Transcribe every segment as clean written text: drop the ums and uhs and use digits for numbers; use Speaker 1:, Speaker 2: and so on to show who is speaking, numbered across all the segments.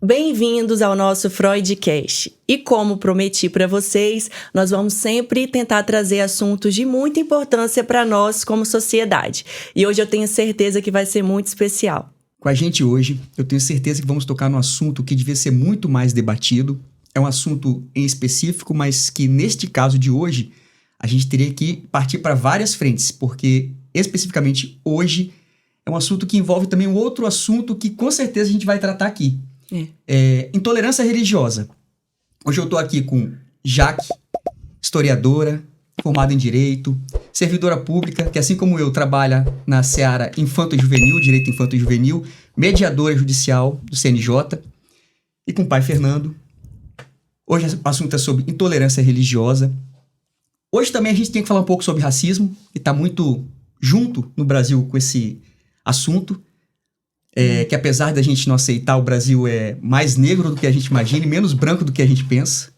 Speaker 1: Bem-vindos ao nosso Freudcast. E como prometi para vocês, nós vamos sempre tentar trazer assuntos de muita importância para nós como sociedade. E hoje eu tenho certeza que vai ser muito especial.
Speaker 2: Com a gente hoje, eu tenho certeza que vamos tocar num assunto que devia ser muito mais debatido. É um assunto em específico, mas que neste caso de hoje, a gente teria que partir para várias frentes, porque especificamente hoje é um assunto que envolve também um outro assunto que com certeza a gente vai tratar aqui. Intolerância religiosa. Hoje eu estou aqui com Jaque, historiadora, formada em Direito, servidora pública, que assim como eu trabalha na seara infanto-juvenil, Direito Infanto-Juvenil, mediadora judicial do CNJ, e com o pai Fernando. Hoje o assunto é sobre intolerância religiosa. Hoje também a gente tem que falar um pouco sobre racismo, que está muito junto no Brasil com esse assunto. Que apesar da gente não aceitar, o Brasil é mais negro do que a gente imagina e menos branco do que a gente pensa.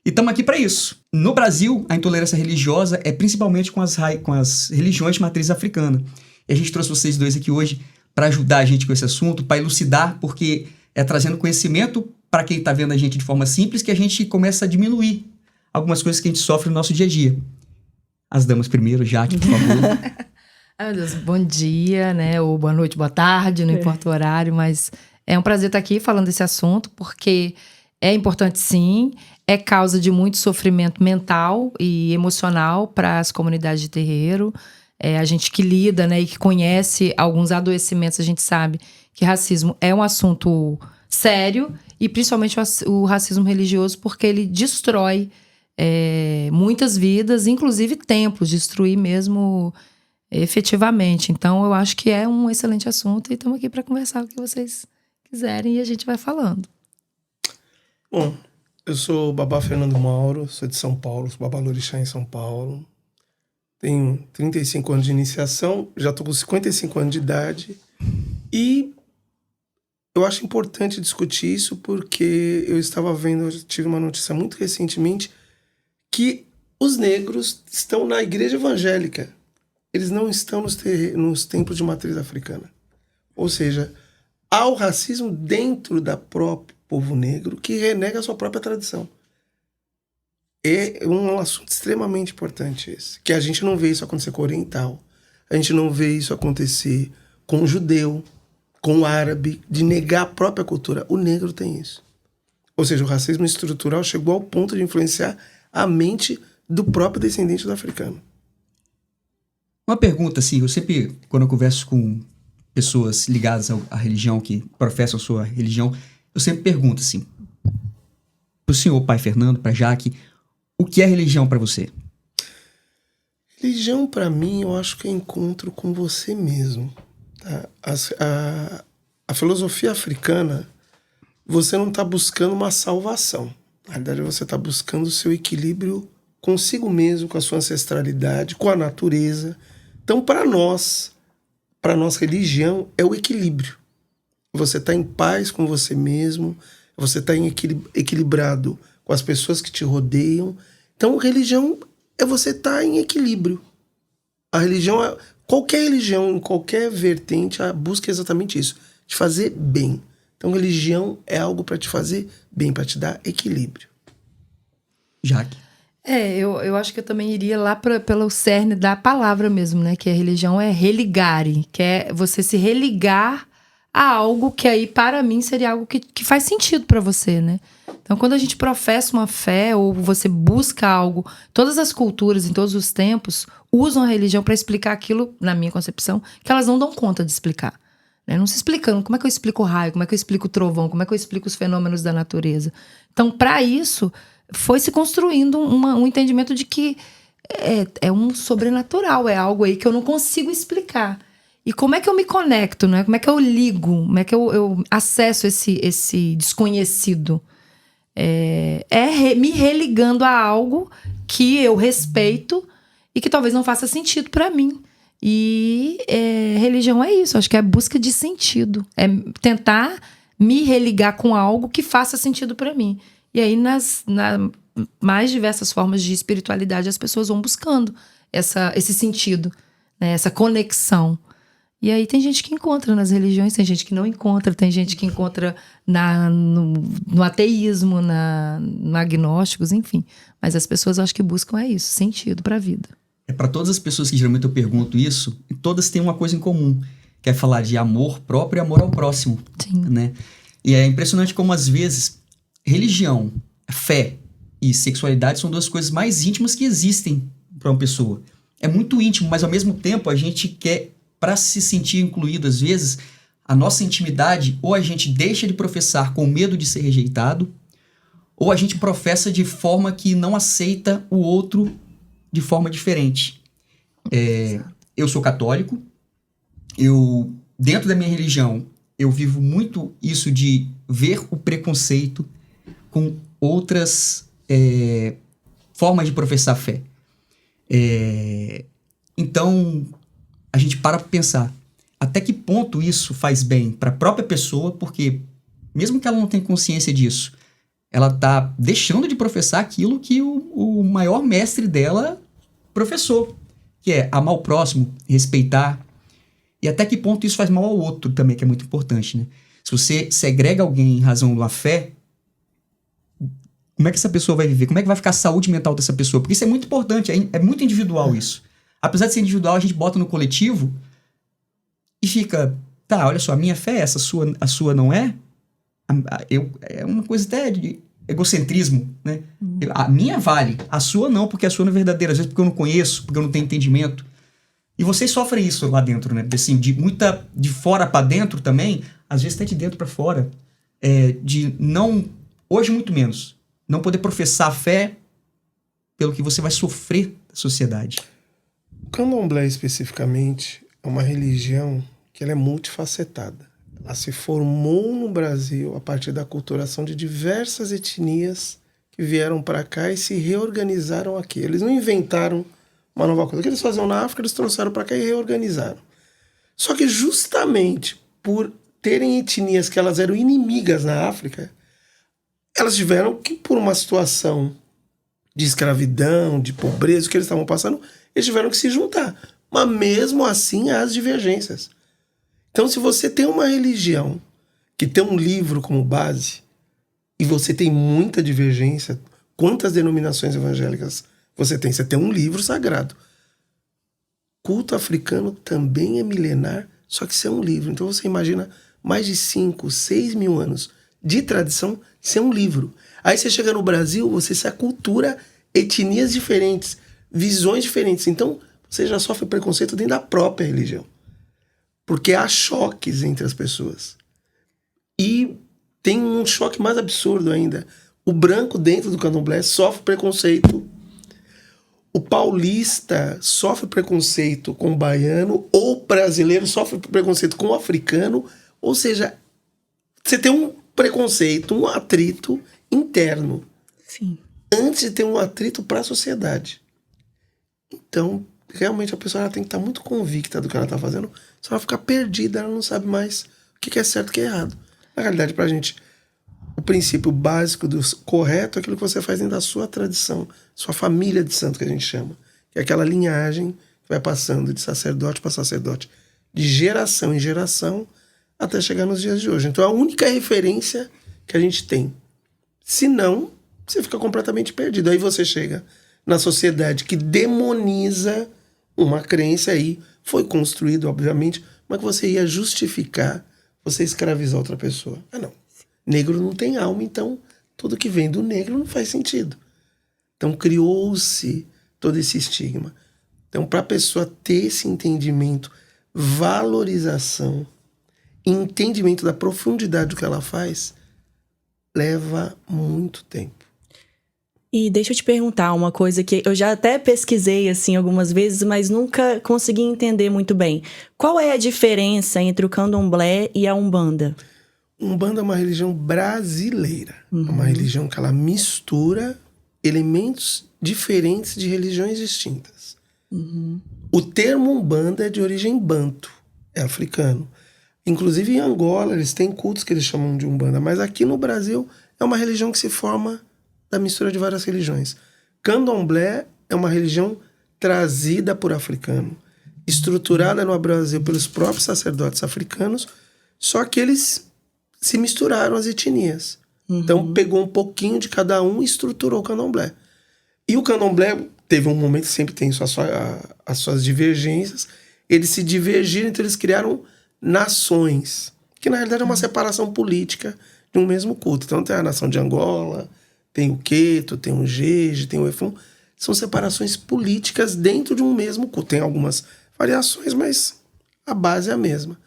Speaker 2: E estamos aqui para isso. No Brasil, a intolerância religiosa é principalmente com as religiões de matriz africana. E a gente trouxe vocês dois aqui hoje para ajudar a gente com esse assunto, para elucidar, porque é trazendo conhecimento para quem está vendo a gente de forma simples que a gente começa a diminuir algumas coisas que a gente sofre no nosso dia a dia. As damas primeiro, Jaque, por favor.
Speaker 3: Ai, meu Deus, bom dia, né? Ou boa noite, boa tarde, não importa o horário, mas é um prazer estar aqui falando desse assunto, porque é importante sim, é causa de muito sofrimento mental e emocional para as comunidades de terreiro. A gente que lida, né, e que conhece alguns adoecimentos, a gente sabe que racismo é um assunto sério, e principalmente o racismo religioso, porque ele destrói muitas vidas, inclusive templos, destruir mesmo efetivamente. Então, eu acho que é um excelente assunto e estamos aqui para conversar o que vocês quiserem e a gente vai falando.
Speaker 4: Bom, eu sou o Babá Fernando Mauro, sou de São Paulo, sou babalorixá em São Paulo. Tenho 35 anos de iniciação, já estou com 55 anos de idade e eu acho importante discutir isso porque eu tive uma notícia muito recentemente que os negros estão na igreja evangélica. Eles não estão nos templos de matriz africana. Ou seja, há o racismo dentro do próprio povo negro que renega a sua própria tradição. É um assunto extremamente importante esse. Que a gente não vê isso acontecer com o oriental. A gente não vê isso acontecer com o judeu, com o árabe, de negar a própria cultura. O negro tem isso. Ou seja, o racismo estrutural chegou ao ponto de influenciar a mente do próprio descendente do africano.
Speaker 2: Uma pergunta, assim, eu sempre, quando eu converso com pessoas ligadas à religião, que professam a sua religião, eu sempre pergunto, assim, pro senhor, pai Fernando, pra Jaque, o que é religião para você?
Speaker 4: Religião, para mim, eu acho que é encontro com você mesmo. Tá? A filosofia africana, você não está buscando uma salvação. Na verdade, você está buscando o seu equilíbrio consigo mesmo, com a sua ancestralidade, com a natureza. Então, para nossa religião, é o equilíbrio. Você está em paz com você mesmo, você está equilibrado com as pessoas que te rodeiam. Então, religião é você estar em equilíbrio. A religião, qualquer religião, em qualquer vertente, a busca é exatamente isso, te fazer bem. Então, religião é algo para te fazer bem, para te dar equilíbrio.
Speaker 2: Jaque.
Speaker 3: Eu acho que eu também iria lá pelo cerne da palavra mesmo, né? Que a religião é religare, que é você se religar a algo que aí, para mim, seria algo que faz sentido para você, né? Então, quando a gente professa uma fé ou você busca algo, todas as culturas, em todos os tempos, usam a religião para explicar aquilo, na minha concepção, que elas não dão conta de explicar. Né? Não se explicando como é que eu explico o raio, como é que eu explico o trovão, como é que eu explico os fenômenos da natureza. Então, para isso, foi se construindo um entendimento de que é um sobrenatural, é algo aí que eu não consigo explicar. E como é que eu me conecto, né? Como é que eu ligo? Como é que eu acesso esse desconhecido? Me religando a algo que eu respeito e que talvez não faça sentido para mim. E religião é isso, acho que é a busca de sentido. É tentar me religar com algo que faça sentido para mim. E aí, nas mais diversas formas de espiritualidade, as pessoas vão buscando esse sentido, né? Essa conexão. E aí tem gente que encontra nas religiões, tem gente que não encontra, tem gente que encontra no ateísmo, no agnósticos, enfim. Mas as pessoas acho que buscam isso, sentido para a vida.
Speaker 2: Para todas as pessoas que geralmente eu pergunto isso, todas têm uma coisa em comum, que é falar de amor próprio e amor ao próximo.
Speaker 3: Sim.
Speaker 2: Né? E é impressionante como às vezes religião, fé e sexualidade são duas coisas mais íntimas que existem para uma pessoa. É muito íntimo, mas ao mesmo tempo a gente quer, para se sentir incluído às vezes, a nossa intimidade ou a gente deixa de professar com medo de ser rejeitado, ou a gente professa de forma que não aceita o outro de forma diferente. Eu sou católico, dentro da minha religião, eu vivo muito isso de ver o preconceito com outras formas de professar fé. Então, a gente para pensar até que ponto isso faz bem para a própria pessoa, porque mesmo que ela não tenha consciência disso, ela está deixando de professar aquilo que o maior mestre dela professou, que é amar o próximo, respeitar, e até que ponto isso faz mal ao outro também, que é muito importante, né? Se você segrega alguém em razão da fé, como é que essa pessoa vai viver? Como é que vai ficar a saúde mental dessa pessoa? Porque isso é muito importante, é muito individual isso. Apesar de ser individual, a gente bota no coletivo e fica, tá, olha só, a minha fé é essa, a sua não é? É uma coisa até de egocentrismo, né? A minha vale, a sua não, porque a sua não é verdadeira. Às vezes porque eu não conheço, porque eu não tenho entendimento. E vocês sofrem isso lá dentro, né? Assim, de fora para dentro também, às vezes até de dentro para fora. De não, hoje muito menos, não poder professar a fé pelo que você vai sofrer da sociedade.
Speaker 4: O candomblé, especificamente, é uma religião que ela é multifacetada. Ela se formou no Brasil a partir da aculturação de diversas etnias que vieram para cá e se reorganizaram aqui. Eles não inventaram uma nova coisa. O que eles faziam na África, eles trouxeram para cá e reorganizaram. Só que justamente por terem etnias que elas eram inimigas na África, elas tiveram que, por uma situação de escravidão, de pobreza, o que eles estavam passando, eles tiveram que se juntar. Mas mesmo assim, há as divergências. Então, se você tem uma religião que tem um livro como base, e você tem muita divergência, quantas denominações evangélicas você tem? Você tem um livro sagrado. Culto africano também é milenar, só que isso é um livro. Então você imagina mais de 5, 6 mil anos de tradição, isso é um livro. Aí você chega no Brasil, você se acultura etnias diferentes, visões diferentes. Então você já sofre preconceito dentro da própria religião. Porque há choques entre as pessoas. E tem um choque mais absurdo ainda. O branco dentro do candomblé sofre preconceito. O paulista sofre preconceito com o baiano. Ou o brasileiro sofre preconceito com o africano. Ou seja, você tem um preconceito, um atrito interno.
Speaker 1: Sim. Antes
Speaker 4: de ter um atrito para a sociedade. Então, realmente a pessoa tem que estar muito convicta do que ela está fazendo. Se ela ficar perdida, ela não sabe mais o que é certo e o que é errado. Na realidade, pra gente, o princípio básico do correto é aquilo que você faz dentro da sua tradição, sua família de santo, que a gente chama. Que é aquela linhagem que vai passando de sacerdote para sacerdote, de geração em geração, até chegar nos dias de hoje. Então é a única referência que a gente tem. Se não, você fica completamente perdido. Aí você chega na sociedade que demoniza uma crença aí, foi construído, obviamente, mas que você ia justificar você escravizar outra pessoa. Não. Negro não tem alma, então tudo que vem do negro não faz sentido. Então criou-se todo esse estigma. Então, para a pessoa ter esse entendimento, valorização, entendimento da profundidade do que ela faz, leva muito tempo.
Speaker 1: E deixa eu te perguntar uma coisa que eu já até pesquisei assim algumas vezes, mas nunca consegui entender muito bem. Qual é a diferença entre o candomblé e a Umbanda?
Speaker 4: Umbanda é uma religião brasileira. É uma religião que ela mistura elementos diferentes de religiões distintas. O termo Umbanda é de origem banto, é africano. Inclusive em Angola eles têm cultos que eles chamam de Umbanda, mas aqui no Brasil é uma religião que se forma da mistura de várias religiões. Candomblé é uma religião trazida por africano, estruturada no Brasil pelos próprios sacerdotes africanos, só que eles se misturaram as etnias. Então pegou um pouquinho de cada um e estruturou o candomblé. E o candomblé teve um momento, sempre tem as suas divergências, eles se divergiram, então eles criaram nações, que na realidade é uma separação política de um mesmo culto. Então tem a nação de Angola, tem o Queto, tem o Jeje, tem o Efum. São separações políticas dentro de um mesmo culto. Tem algumas variações, mas a base é a mesma.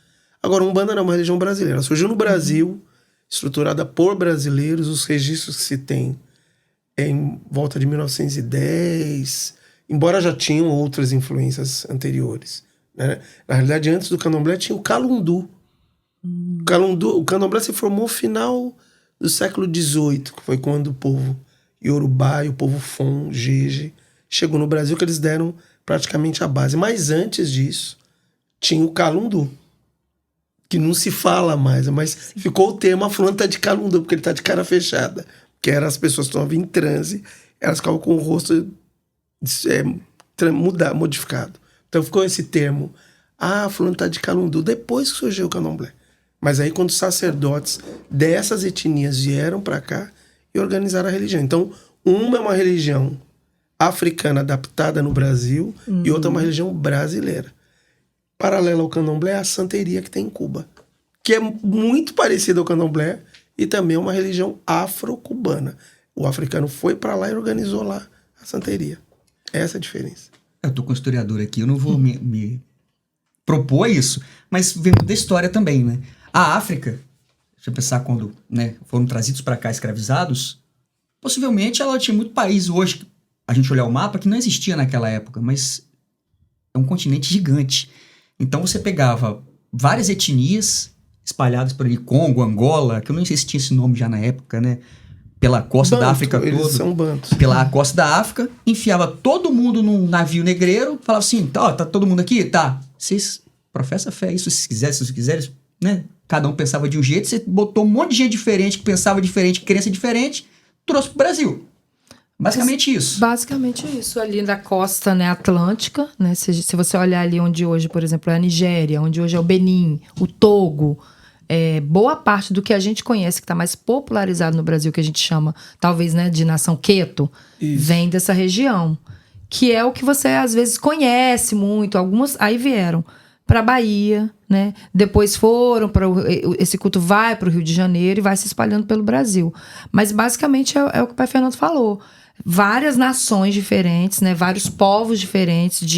Speaker 4: Agora, Umbanda não é uma religião brasileira. Ela surgiu no Brasil, estruturada por brasileiros. Os registros que se tem é em volta de 1910, embora já tinham outras influências anteriores, né? Na realidade, antes do candomblé tinha o calundu. O candomblé se formou no final do século XVIII, que foi quando o povo Yorubá e o povo Fon, Jeje, chegou no Brasil, que eles deram praticamente a base. Mas antes disso, tinha o calundu, que não se fala mais, mas ficou o termo, a fulana tá de calundu, porque ele tá de cara fechada. Que eram as pessoas que estavam em transe, elas ficavam com o rosto modificado. Então ficou esse termo, fulano tá de calundu, depois que surgiu o candomblé. Mas aí quando os sacerdotes dessas etnias vieram para cá e organizaram a religião. Então, uma é uma religião africana adaptada no Brasil e outra é uma religião brasileira. Paralela ao candomblé é a santeria que tem em Cuba, que é muito parecida ao candomblé e também é uma religião afro-cubana. O africano foi para lá e organizou lá a santeria. Essa é a diferença.
Speaker 2: Eu tô com o historiador aqui, eu não vou me propor isso, mas vendo da história também, né? A África, deixa eu pensar, quando, né, foram trazidos para cá escravizados, possivelmente ela tinha muito país hoje, a gente olhar o mapa, que não existia naquela época, mas é um continente gigante. Então você pegava várias etnias espalhadas por ali, Congo, Angola, que eu não sei se tinha esse nome já na época, né? Pela costa da África toda.
Speaker 4: Eles são bantos.
Speaker 2: Pela costa da África, enfiava todo mundo num navio negreiro, falava assim, tá todo mundo aqui? Tá. Vocês professam fé, isso se quiserem, né? Cada um pensava de um jeito, você botou um monte de gente diferente, que pensava diferente, que crença diferente, trouxe pro Brasil. Basicamente isso.
Speaker 3: Basicamente isso. Ali da costa, né, atlântica, né? Se você olhar ali onde hoje, por exemplo, é a Nigéria, onde hoje é o Benin, o Togo, boa parte do que a gente conhece, que está mais popularizado no Brasil, que a gente chama, talvez, né, de nação Queto, vem dessa região. Que é o que você, às vezes, conhece muito. Algumas aí vieram para a Bahia, né? Depois foram para esse culto vai para o Rio de Janeiro e vai se espalhando pelo Brasil. Mas basicamente é o que o pai Fernando falou. Várias nações diferentes, né? Vários povos diferentes,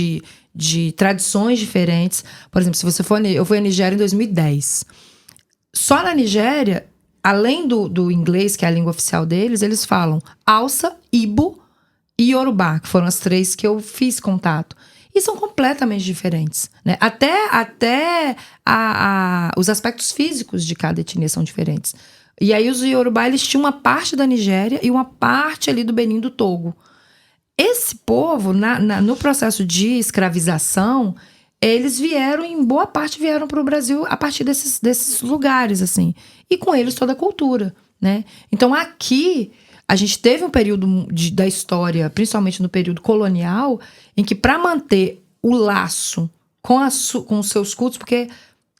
Speaker 3: de tradições diferentes. Por exemplo, se você for, eu fui à Nigéria em 2010. Só na Nigéria, além do inglês, que é a língua oficial deles, eles falam Hausa, Igbo e Yorubá, que foram as três que eu fiz contato. E são completamente diferentes, né? Até os aspectos físicos de cada etnia são diferentes. E aí os Yorubá, eles tinham uma parte da Nigéria e uma parte ali do Benin, do Togo. Esse povo, no processo de escravização, eles vieram, em boa parte vieram para o Brasil a partir desses lugares, assim. E com eles toda a cultura, né? Então aqui a gente teve um período da história, principalmente no período colonial, em que para manter o laço com os seus cultos, porque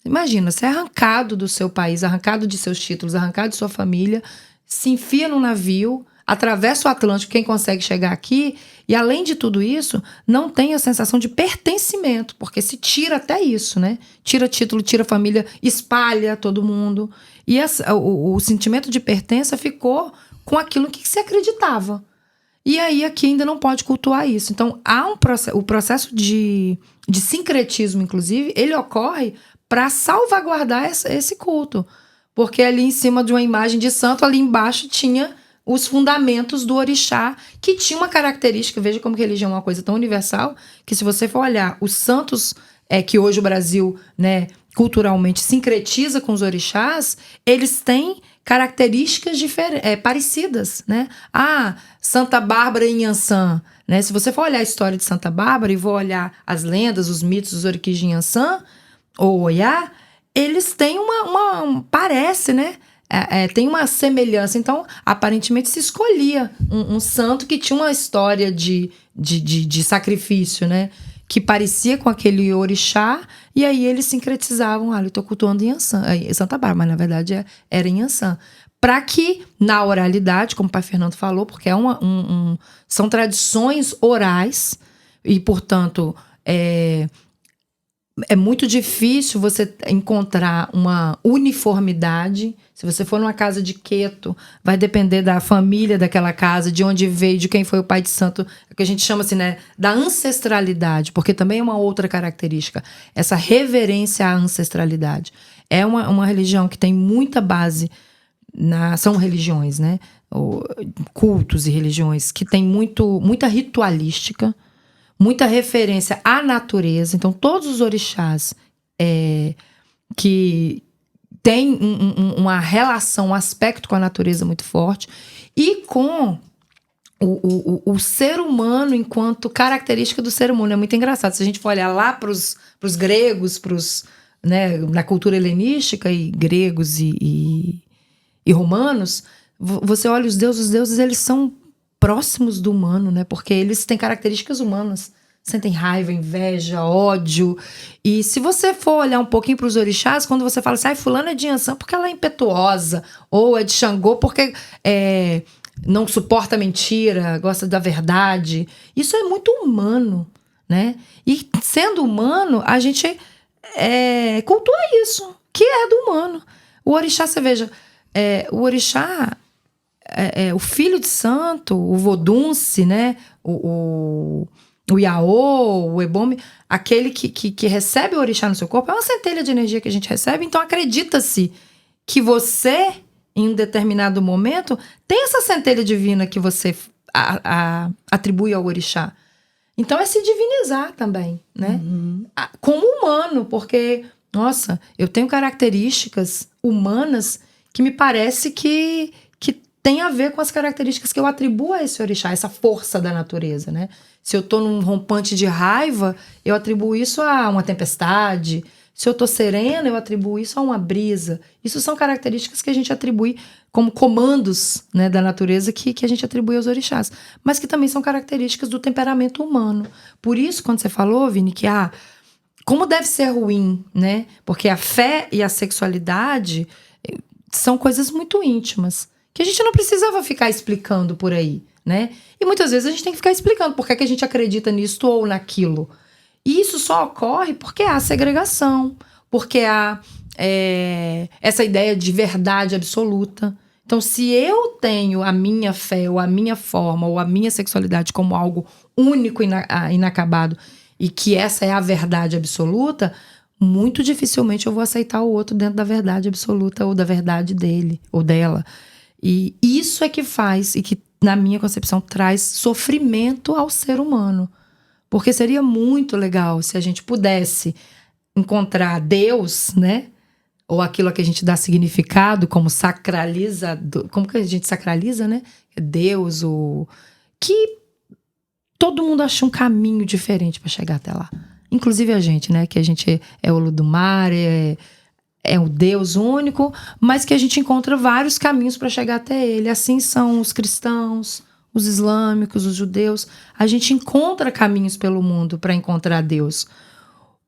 Speaker 3: imagina, você é arrancado do seu país, arrancado de seus títulos, arrancado de sua família, se enfia num navio, atravessa o Atlântico, quem consegue chegar aqui, e além de tudo isso, não tem a sensação de pertencimento, porque se tira até isso, né? Tira título, tira família, espalha todo mundo. E o sentimento de pertença ficou com aquilo que se acreditava. E aí aqui ainda não pode cultuar isso. Então, há o processo de sincretismo, inclusive, ele ocorre para salvaguardar esse culto. Porque ali em cima de uma imagem de santo, ali embaixo tinha os fundamentos do orixá, que tinha uma característica, veja como que religião é uma coisa tão universal, que se você for olhar os santos, que hoje o Brasil, né, culturalmente sincretiza com os orixás, eles têm características parecidas, né? Santa Bárbara e Inhansã, né? Se você for olhar a história de Santa Bárbara e for olhar as lendas, os mitos dos Oriquis de Inhansã, ou Oiá, eles têm parece, né? Tem uma semelhança. Então, aparentemente, se escolhia um santo que tinha uma história de sacrifício, né? que parecia com aquele orixá, e aí eles sincretizavam, eu tô cultuando em Santa Bárbara, mas na verdade era em Iansã. Para que, na oralidade, como o pai Fernando falou, porque são tradições orais, e, portanto, é muito difícil você encontrar uma uniformidade. Se você for numa casa de Queto, vai depender da família daquela casa, de onde veio, de quem foi o pai de santo, que a gente chama assim, né, da ancestralidade, porque também é uma outra característica, essa reverência à ancestralidade. É uma religião que tem muita base, são religiões, né, cultos e religiões que tem muita ritualística, muita referência à natureza. Então, todos os orixás que têm uma relação, um aspecto com a natureza muito forte, e com o ser humano enquanto característica do ser humano. É muito engraçado. Se a gente for olhar lá para os gregos, né, na cultura helenística, e gregos e romanos, você olha os deuses eles são próximos do humano, né? Porque eles têm características humanas. Sentem raiva, inveja, ódio. E se você for olhar um pouquinho para os orixás, quando você fala assim, fulano é de Iansã porque ela é impetuosa, ou é de Xangô porque não suporta mentira, gosta da verdade. Isso é muito humano, né? E sendo humano, a gente cultua isso, que é do humano. O orixá, você veja, o orixá... o filho de santo, o vodunce, né? O Iaô, o Ebome, aquele que recebe o orixá no seu corpo, é uma centelha de energia que a gente recebe. Então acredita-se que você, em um determinado momento, tem essa centelha divina que você atribui ao orixá. Então é se divinizar também, né? Como humano, porque, nossa, eu tenho características humanas que me parece que tem a ver com as características que eu atribuo a esse orixá, essa força da natureza, né? Se eu tô num rompante de raiva, eu atribuo isso a uma tempestade. Se eu tô serena, eu atribuo isso a uma brisa. Isso são características que a gente atribui como comandos, né, da natureza que a gente atribui aos orixás, mas que também são características do temperamento humano. Por isso, quando você falou, Vini, que como deve ser ruim, né? Porque a fé e a sexualidade são coisas muito íntimas, que a gente não precisava ficar explicando por aí, né? E muitas vezes a gente tem que ficar explicando por que a gente acredita nisso ou naquilo. E isso só ocorre porque há segregação, porque há essa ideia de verdade absoluta. Então, se eu tenho a minha fé, ou a minha forma, ou a minha sexualidade como algo único e inacabado, e que essa é a verdade absoluta, muito dificilmente eu vou aceitar o outro dentro da verdade absoluta, ou da verdade dele ou dela. E isso é que faz, e que, na minha concepção, traz sofrimento ao ser humano. Porque seria muito legal se a gente pudesse encontrar Deus, né? Ou aquilo a que a gente dá significado, como sacraliza, como que a gente sacraliza, né? Deus, que todo mundo acha um caminho diferente para chegar até lá. Inclusive a gente, né? Que a gente é o Ludumar, é o Deus único, mas que a gente encontra vários caminhos para chegar até ele. Assim são os cristãos, os islâmicos, os judeus. A gente encontra caminhos pelo mundo para encontrar Deus.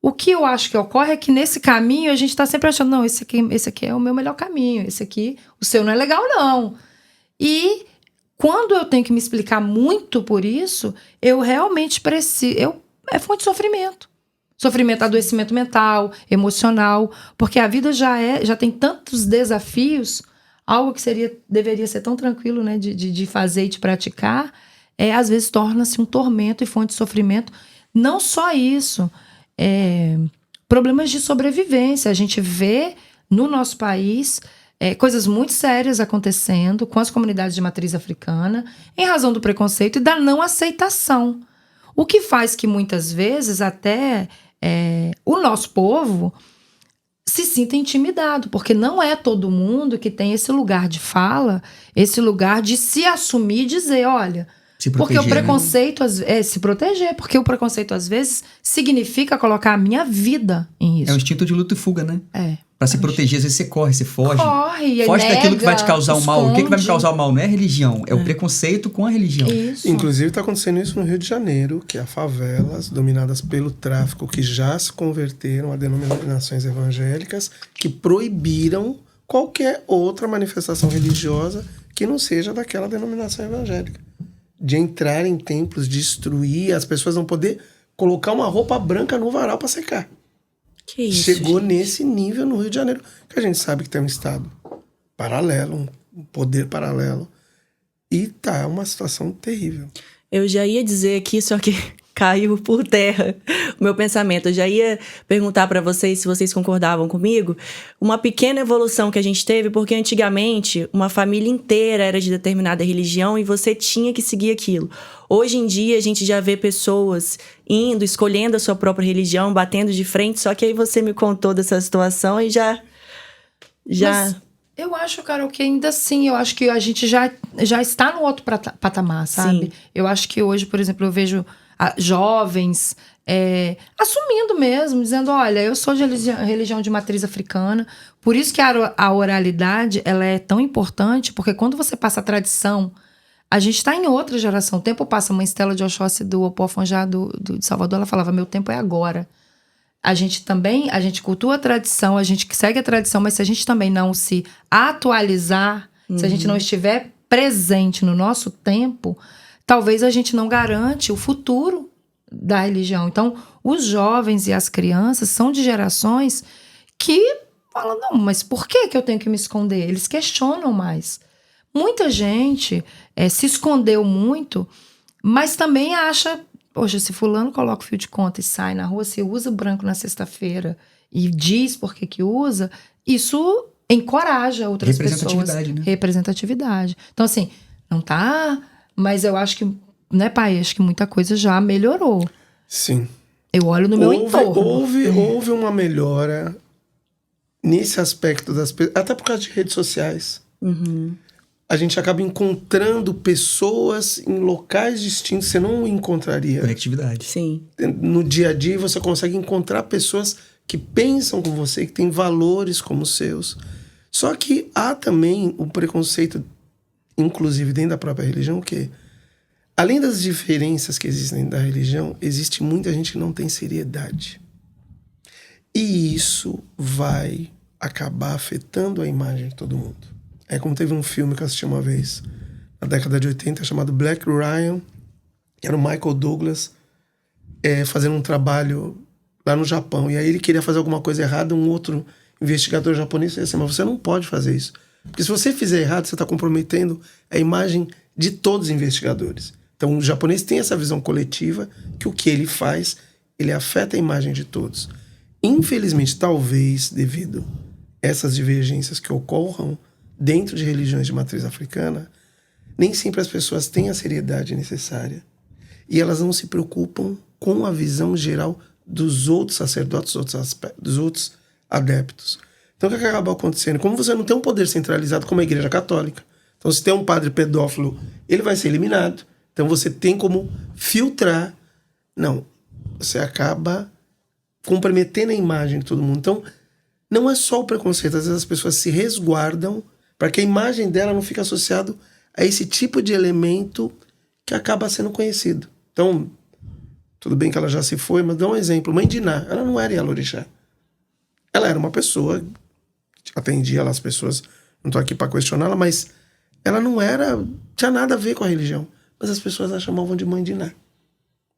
Speaker 3: O que eu acho que ocorre é que nesse caminho a gente está sempre achando, não, esse aqui é o meu melhor caminho, esse aqui, o seu não é legal não. E quando eu tenho que me explicar muito por isso, eu realmente preciso... É fonte de sofrimento. Sofrimento, adoecimento mental, emocional, porque a vida já tem tantos desafios, algo que deveria ser tão tranquilo, né, de fazer e de praticar, às vezes torna-se um tormento e fonte de sofrimento. Não só isso, problemas de sobrevivência. A gente vê no nosso país coisas muito sérias acontecendo com as comunidades de matriz africana, em razão do preconceito e da não aceitação. O que faz que muitas vezes até o nosso povo se sinta intimidado, porque não é todo mundo que tem esse lugar de fala, esse lugar de se assumir e dizer, olha, porque o preconceito, se proteger, porque o preconceito às vezes significa colocar a minha vida em risco.
Speaker 2: É um instinto de luta e fuga, né? Pra se proteger, às vezes você corre, você foge.
Speaker 3: Foge
Speaker 2: Foge daquilo que vai te causar o mal. O que vai me
Speaker 3: esconde.
Speaker 2: causar o mal? Não é a religião, é o preconceito com a religião.
Speaker 3: Isso.
Speaker 4: Inclusive está acontecendo isso no Rio de Janeiro, que há favelas dominadas pelo tráfico que já se converteram a denominações evangélicas que proibiram qualquer outra manifestação religiosa que não seja daquela denominação evangélica. De entrar em templos, destruir, as pessoas não poder colocar uma roupa branca no varal para secar.
Speaker 1: Que isso,
Speaker 4: Chegou
Speaker 1: gente.
Speaker 4: nesse nível no Rio de Janeiro, que a gente sabe que tem um estado paralelo, um poder paralelo. E tá uma situação terrível.
Speaker 1: Eu já ia dizer aqui, só que caiu por terra o meu pensamento. Eu já ia perguntar para vocês se vocês concordavam comigo. Uma pequena evolução que a gente teve, porque antigamente uma família inteira era de determinada religião e você tinha que seguir aquilo. Hoje em dia a gente já vê pessoas indo, escolhendo a sua própria religião, batendo de frente, só que aí você me contou dessa situação e já...
Speaker 3: Mas eu acho, Carol, que ainda assim, eu acho que a gente já está no outro patamar, sabe?
Speaker 1: Sim.
Speaker 3: Eu acho que hoje, por exemplo, eu vejo jovens assumindo mesmo, dizendo, olha, eu sou de religião de matriz africana, por isso que a oralidade, ela é tão importante, porque quando você passa a tradição, a gente está em outra geração. O tempo passa, a mãe Stella de Oxóssi do Opoafonjá de Salvador, ela falava, meu tempo é agora. A gente cultua a tradição, a gente segue a tradição, mas se a gente também não se atualizar, se a gente não estiver presente no nosso tempo, talvez a gente não garante o futuro da religião. Então, os jovens e as crianças são de gerações que falam, não, mas por que eu tenho que me esconder? Eles questionam mais. Muita gente se escondeu muito, mas também acha... Poxa, se fulano coloca o fio de conta e sai na rua, se usa branco na sexta-feira e diz por que usa, isso encoraja outras pessoas.
Speaker 2: Representatividade, né?
Speaker 3: Representatividade. Então, assim, não tá... Mas eu acho que, né, pai? Acho que muita coisa já melhorou.
Speaker 4: Sim.
Speaker 3: Eu olho no meu entorno.
Speaker 4: Houve uma melhora nesse aspecto das pessoas, até por causa de redes sociais.
Speaker 1: Uhum.
Speaker 4: A gente acaba encontrando pessoas em locais distintos que você não encontraria.
Speaker 2: Conectividade.
Speaker 1: Sim.
Speaker 4: No dia a dia, você consegue encontrar pessoas que pensam com você, que têm valores como os seus. Só que há também o preconceito, inclusive dentro da própria religião, que além das diferenças que existem da religião, existe muita gente que não tem seriedade. E isso vai acabar afetando a imagem de todo mundo. É como teve um filme que eu assisti uma vez, na década de 80, chamado Black Ryan, que era o Michael Douglas, fazendo um trabalho lá no Japão. E aí ele queria fazer alguma coisa errada, um outro investigador japonês disse assim, mas você não pode fazer isso. Porque se você fizer errado, você está comprometendo a imagem de todos os investigadores. Então o japonês tem essa visão coletiva, que o que ele faz, ele afeta a imagem de todos. Infelizmente, talvez, devido a essas divergências que ocorram, dentro de religiões de matriz africana, nem sempre as pessoas têm a seriedade necessária. E elas não se preocupam com a visão geral dos outros sacerdotes, dos outros adeptos. Então, o que acaba acontecendo? Como você não tem um poder centralizado como a Igreja Católica, então se tem um padre pedófilo, ele vai ser eliminado. Então, você tem como filtrar. Não, você acaba comprometendo a imagem de todo mundo. Então, não é só o preconceito. Às vezes as pessoas se resguardam para que a imagem dela não fique associada a esse tipo de elemento que acaba sendo conhecido. Então, tudo bem que ela já se foi, mas dá um exemplo. Mãe Diná, ela não era Yalorixá. Ela era uma pessoa que atendia as pessoas, não estou aqui para questioná-la, mas ela não tinha nada a ver com a religião. Mas as pessoas a chamavam de Mãe Diná.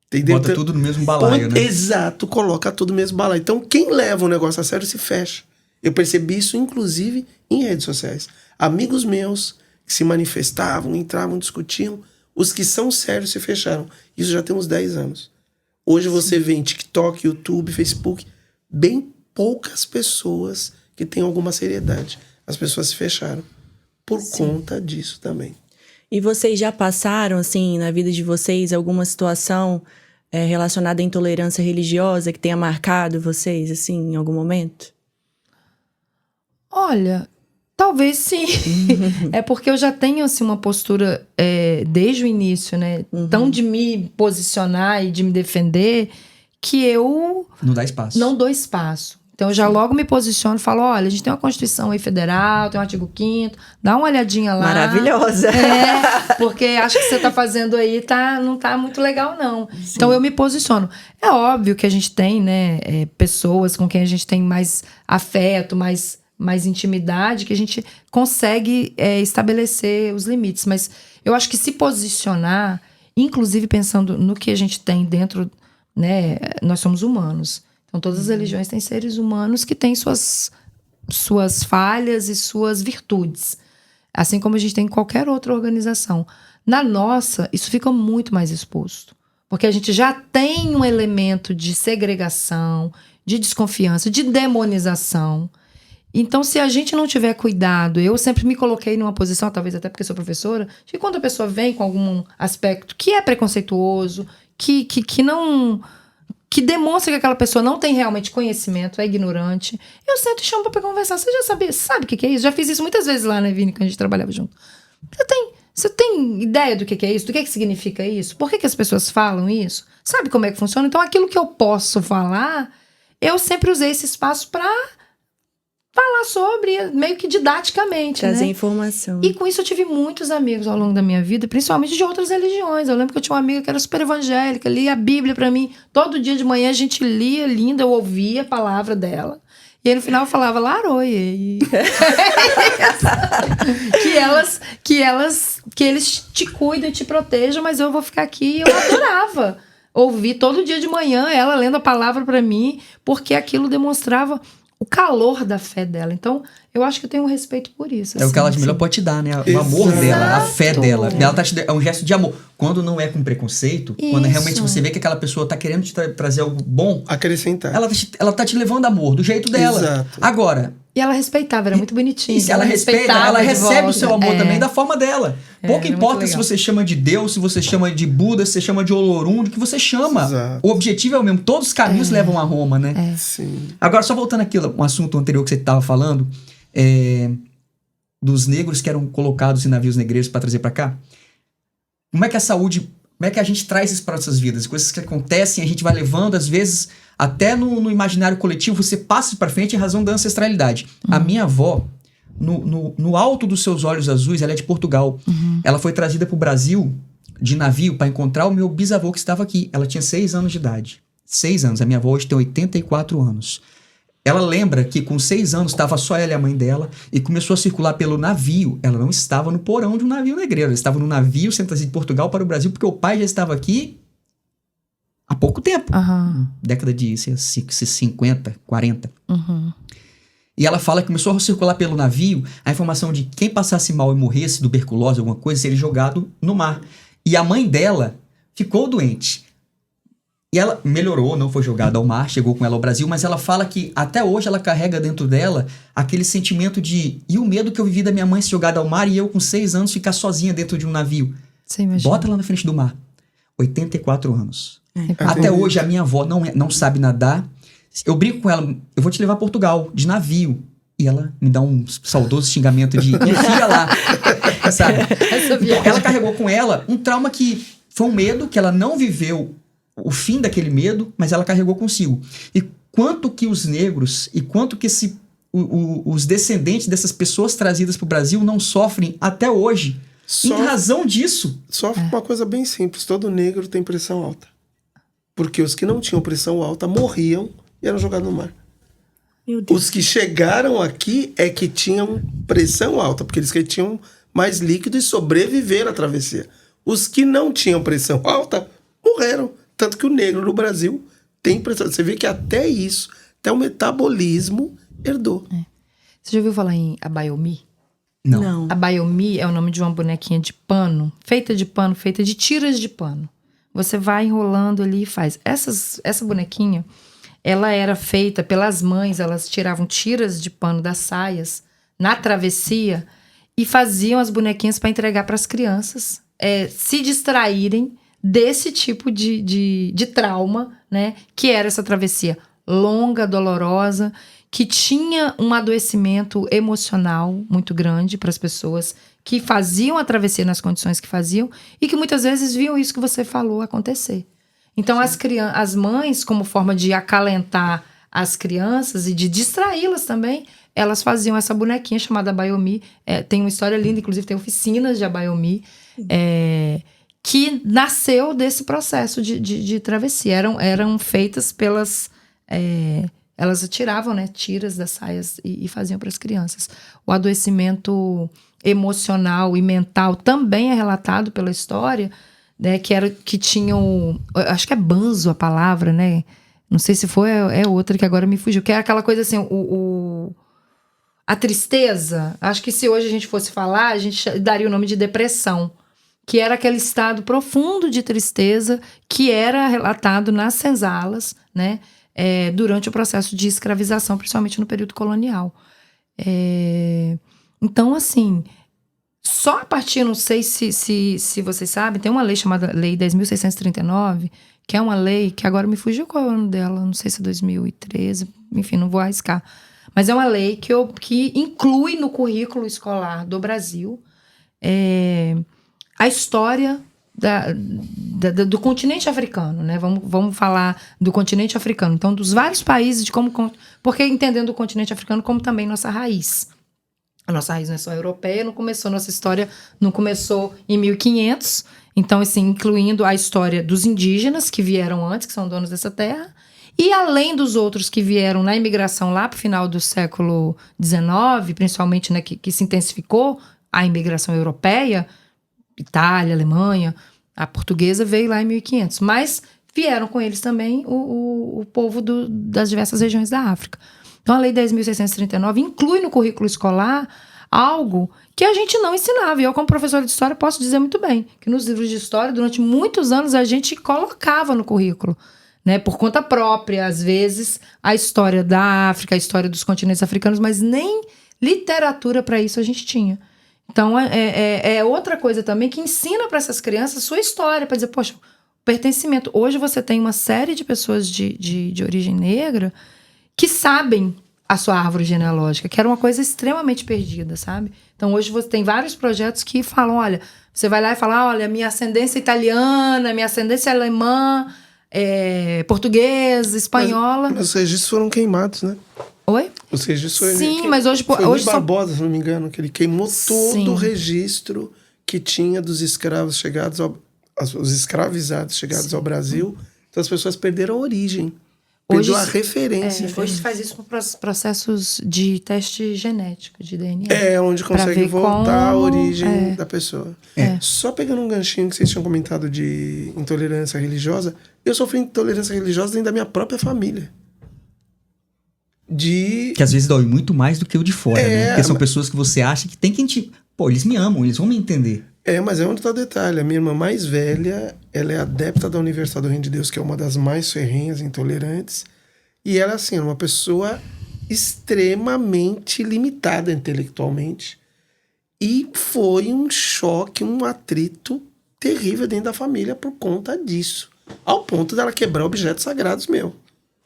Speaker 4: Entendeu?
Speaker 2: Bota tudo no mesmo balaio, né?
Speaker 4: Exato, coloca tudo no mesmo balaio. Então, quem leva o negócio a sério se fecha. Eu percebi isso, inclusive, em redes sociais. Amigos meus que se manifestavam, entravam, discutiam. Os que são sérios se fecharam. Isso já tem uns 10 anos. Hoje você vê em TikTok, YouTube, Facebook, bem poucas pessoas que têm alguma seriedade. As pessoas se fecharam por conta disso também.
Speaker 1: E vocês já passaram, assim, na vida de vocês, alguma situação relacionada à intolerância religiosa que tenha marcado vocês, assim, em algum momento?
Speaker 3: Olha, talvez sim. É porque eu já tenho, assim, uma postura desde o início, né? Tão de me posicionar e de me defender que eu...
Speaker 2: Não dá espaço.
Speaker 3: Não dou espaço. Então eu já logo me posiciono e falo, olha, a gente tem uma Constituição aí federal, tem um artigo 5º, dá uma olhadinha lá.
Speaker 1: Maravilhosa.
Speaker 3: Porque acho que você tá fazendo aí não tá muito legal, não. Sim. Então eu me posiciono. É óbvio que a gente tem, né, pessoas com quem a gente tem mais afeto, mais intimidade, que a gente consegue estabelecer os limites. Mas eu acho que se posicionar, inclusive pensando no que a gente tem dentro, né, nós somos humanos. Então, todas as religiões têm seres humanos que têm suas falhas e suas virtudes. Assim como a gente tem em qualquer outra organização. Na nossa, isso fica muito mais exposto. Porque a gente já tem um elemento de segregação, de desconfiança, de demonização. Então, se a gente não tiver cuidado, eu sempre me coloquei numa posição, talvez até porque sou professora, de que quando a pessoa vem com algum aspecto que é preconceituoso, que demonstra que aquela pessoa não tem realmente conhecimento, é ignorante, eu sento e chamo pra conversar. Você já sabe o que é isso? Já fiz isso muitas vezes lá, né, Vini, quando a gente trabalhava junto. Você tem ideia do que é isso? Do que significa isso? Por que as pessoas falam isso? Sabe como é que funciona? Então, aquilo que eu posso falar, eu sempre usei esse espaço pra falar sobre, meio que didaticamente,
Speaker 1: trazer
Speaker 3: né?
Speaker 1: informação.
Speaker 3: E com isso eu tive muitos amigos ao longo da minha vida, principalmente de outras religiões. Eu lembro que eu tinha uma amiga que era super evangélica, lia a Bíblia pra mim. Todo dia de manhã a gente lia, linda, eu ouvia a palavra dela. E aí no final eu falava, Laroie. que eles te cuidam e te protejam, mas eu vou ficar aqui. E eu adorava ouvir todo dia de manhã ela lendo a palavra pra mim, porque aquilo demonstrava o calor da fé dela. Então, eu acho que eu tenho um respeito por isso.
Speaker 2: É o que ela de melhor pode te dar, né? O amor dela, a fé dela. Ela tá te dando, é um gesto de amor. Quando não é com preconceito, quando realmente você vê que aquela pessoa tá querendo te trazer algo bom,
Speaker 4: acrescentar.
Speaker 2: Ela tá te levando amor, do jeito dela.
Speaker 4: Exato.
Speaker 2: Agora...
Speaker 3: E ela respeitava, era muito bonitinha.
Speaker 2: E se ela respeita, ela recebe o seu amor também da forma dela. Pouco importa se você chama de Deus, se você chama de Buda, se você chama de Olorum, do que você chama.
Speaker 4: Exato.
Speaker 2: O objetivo é o mesmo. Todos os caminhos levam a Roma, né?
Speaker 4: Sim.
Speaker 2: Agora, só voltando aqui um assunto anterior que você estava falando, dos negros que eram colocados em navios negreiros para trazer para cá. Como é que a saúde... Como é que a gente traz isso para nossas vidas? Coisas que acontecem, a gente vai levando, às vezes, até no imaginário coletivo, você passa para frente em razão da ancestralidade. A minha avó, no alto dos seus olhos azuis, ela é de Portugal. Ela foi trazida para o Brasil de navio para encontrar o meu bisavô que estava aqui. Ela tinha 6 anos de idade. 6 anos. A minha avó hoje tem 84 anos. Ela lembra que com 6 anos estava só ela e a mãe dela e começou a circular pelo navio. Ela não estava no porão de um navio negreiro. Ela estava no navio sendo trazido de Portugal para o Brasil porque o pai já estava aqui há pouco tempo. Década de 50, 40. E ela fala que começou a circular pelo navio a informação de quem passasse mal e morresse, tuberculose, alguma coisa, seria jogado no mar. E a mãe dela ficou doente. E ela melhorou, não foi jogada ao mar, chegou com ela ao Brasil, mas ela fala que até hoje ela carrega dentro dela aquele sentimento de... E o medo que eu vivi da minha mãe ser jogada ao mar e eu com 6 anos ficar sozinha dentro de um navio. Bota ela na frente do mar. 84 anos. Até hoje a minha avó não sabe nadar. Eu brinco com ela, eu vou te levar a Portugal, de navio. E ela me dá um saudoso xingamento de enfia lá. Sabe? Ela carregou com ela um trauma que foi um medo que ela não viveu o fim daquele medo, mas ela carregou consigo. E quanto que os negros e quanto que os descendentes dessas pessoas trazidas para o Brasil não sofrem até hoje em razão disso.
Speaker 4: Sofre uma coisa bem simples. Todo negro tem pressão alta. Porque os que não tinham pressão alta morriam e eram jogados no mar.
Speaker 1: Meu Deus.
Speaker 4: Os que chegaram aqui é que tinham pressão alta, porque eles que tinham mais líquido e sobreviveram à travessia. Os que não tinham pressão alta morreram. Tanto que o negro no Brasil tem pressão. Você vê que até isso, até o metabolismo herdou.
Speaker 3: Você já ouviu falar em Abayomi?
Speaker 2: Não.
Speaker 3: Abayomi é o nome de uma bonequinha de pano, feita de tiras de pano. Você vai enrolando ali e faz. Essa bonequinha, ela era feita pelas mães, elas tiravam tiras de pano das saias na travessia e faziam as bonequinhas para entregar para as crianças se distraírem desse tipo de trauma, né? Que era essa travessia longa, dolorosa, que tinha um adoecimento emocional muito grande para as pessoas que faziam a travessia nas condições que faziam e que muitas vezes viam isso que você falou acontecer. Então, as mães, como forma de acalentar as crianças e de distraí-las também, elas faziam essa bonequinha chamada Abayomi. Tem uma história linda, inclusive tem oficinas de Abayomi, que nasceu desse processo de travessia. Eram feitas pelas... elas tiravam, né, tiras das saias e faziam para as crianças. O adoecimento emocional e mental também é relatado pela história, né, que tinham... Acho que é banzo a palavra, né? Não sei se foi, é outra que agora me fugiu. Que é aquela coisa assim, a tristeza. Acho que se hoje a gente fosse falar, a gente daria o nome de depressão. Que era aquele estado profundo de tristeza que era relatado nas senzalas, né? Durante o processo de escravização, principalmente no período colonial. Então, assim, só a partir, não sei se vocês sabem, tem uma lei chamada Lei 10.639, que é uma lei que agora me fugiu qual é o ano dela, não sei se é 2013, enfim, não vou arriscar. Mas é uma lei que inclui no currículo escolar do Brasil a história do continente africano, né? Vamos falar do continente africano. Então, dos vários países, porque entendendo o continente africano como também nossa raiz. A nossa raiz não é só europeia, nossa história não começou em 1500, então, assim, incluindo a história dos indígenas que vieram antes, que são donos dessa terra, e além dos outros que vieram na imigração lá para o final do século XIX, principalmente, né, que se intensificou a imigração europeia, Itália, Alemanha, a portuguesa veio lá em 1500, mas vieram com eles também o povo das diversas regiões da África. Então, a Lei 10.639 inclui no currículo escolar algo que a gente não ensinava. E eu, como professora de história, posso dizer muito bem que nos livros de história, durante muitos anos, a gente colocava no currículo, né, por conta própria, às vezes, a história da África, a história dos continentes africanos, mas nem literatura para isso a gente tinha. Então, é outra coisa também que ensina para essas crianças sua história, para dizer, poxa, pertencimento. Hoje você tem uma série de pessoas de origem negra que sabem a sua árvore genealógica, que era uma coisa extremamente perdida, sabe? Então, hoje você tem vários projetos que falam, olha, você vai lá e fala, olha, minha ascendência italiana, minha ascendência alemã, portuguesa, espanhola.
Speaker 4: Mas os registros foram queimados, né?
Speaker 3: Oi?
Speaker 4: Os registros
Speaker 3: Sim, mas hoje...
Speaker 4: Foi
Speaker 3: hoje
Speaker 4: Barbosa, se não me engano, que ele queimou todo
Speaker 3: Sim.
Speaker 4: o registro que tinha dos escravos chegados os escravizados chegados ao Brasil. Então as pessoas perderam a origem. Perdeu a referência.
Speaker 3: Hoje se faz isso com processos de teste genético, de DNA.
Speaker 4: Onde consegue voltar a origem da pessoa. Só pegando um ganchinho que vocês tinham comentado de intolerância religiosa, eu sofri intolerância religiosa dentro da minha própria família. Que
Speaker 2: às vezes dói muito mais do que o de fora, né? Porque são pessoas que você acha que tem que... Pô, eles me amam, eles vão me entender.
Speaker 4: Mas é onde está o detalhe. A minha irmã mais velha, ela é adepta da Universidade do Reino de Deus, que é uma das mais ferrenhas e intolerantes. E ela, assim, é uma pessoa extremamente limitada intelectualmente. E foi um choque, um atrito terrível dentro da família por conta disso. Ao ponto dela quebrar objetos sagrados meu.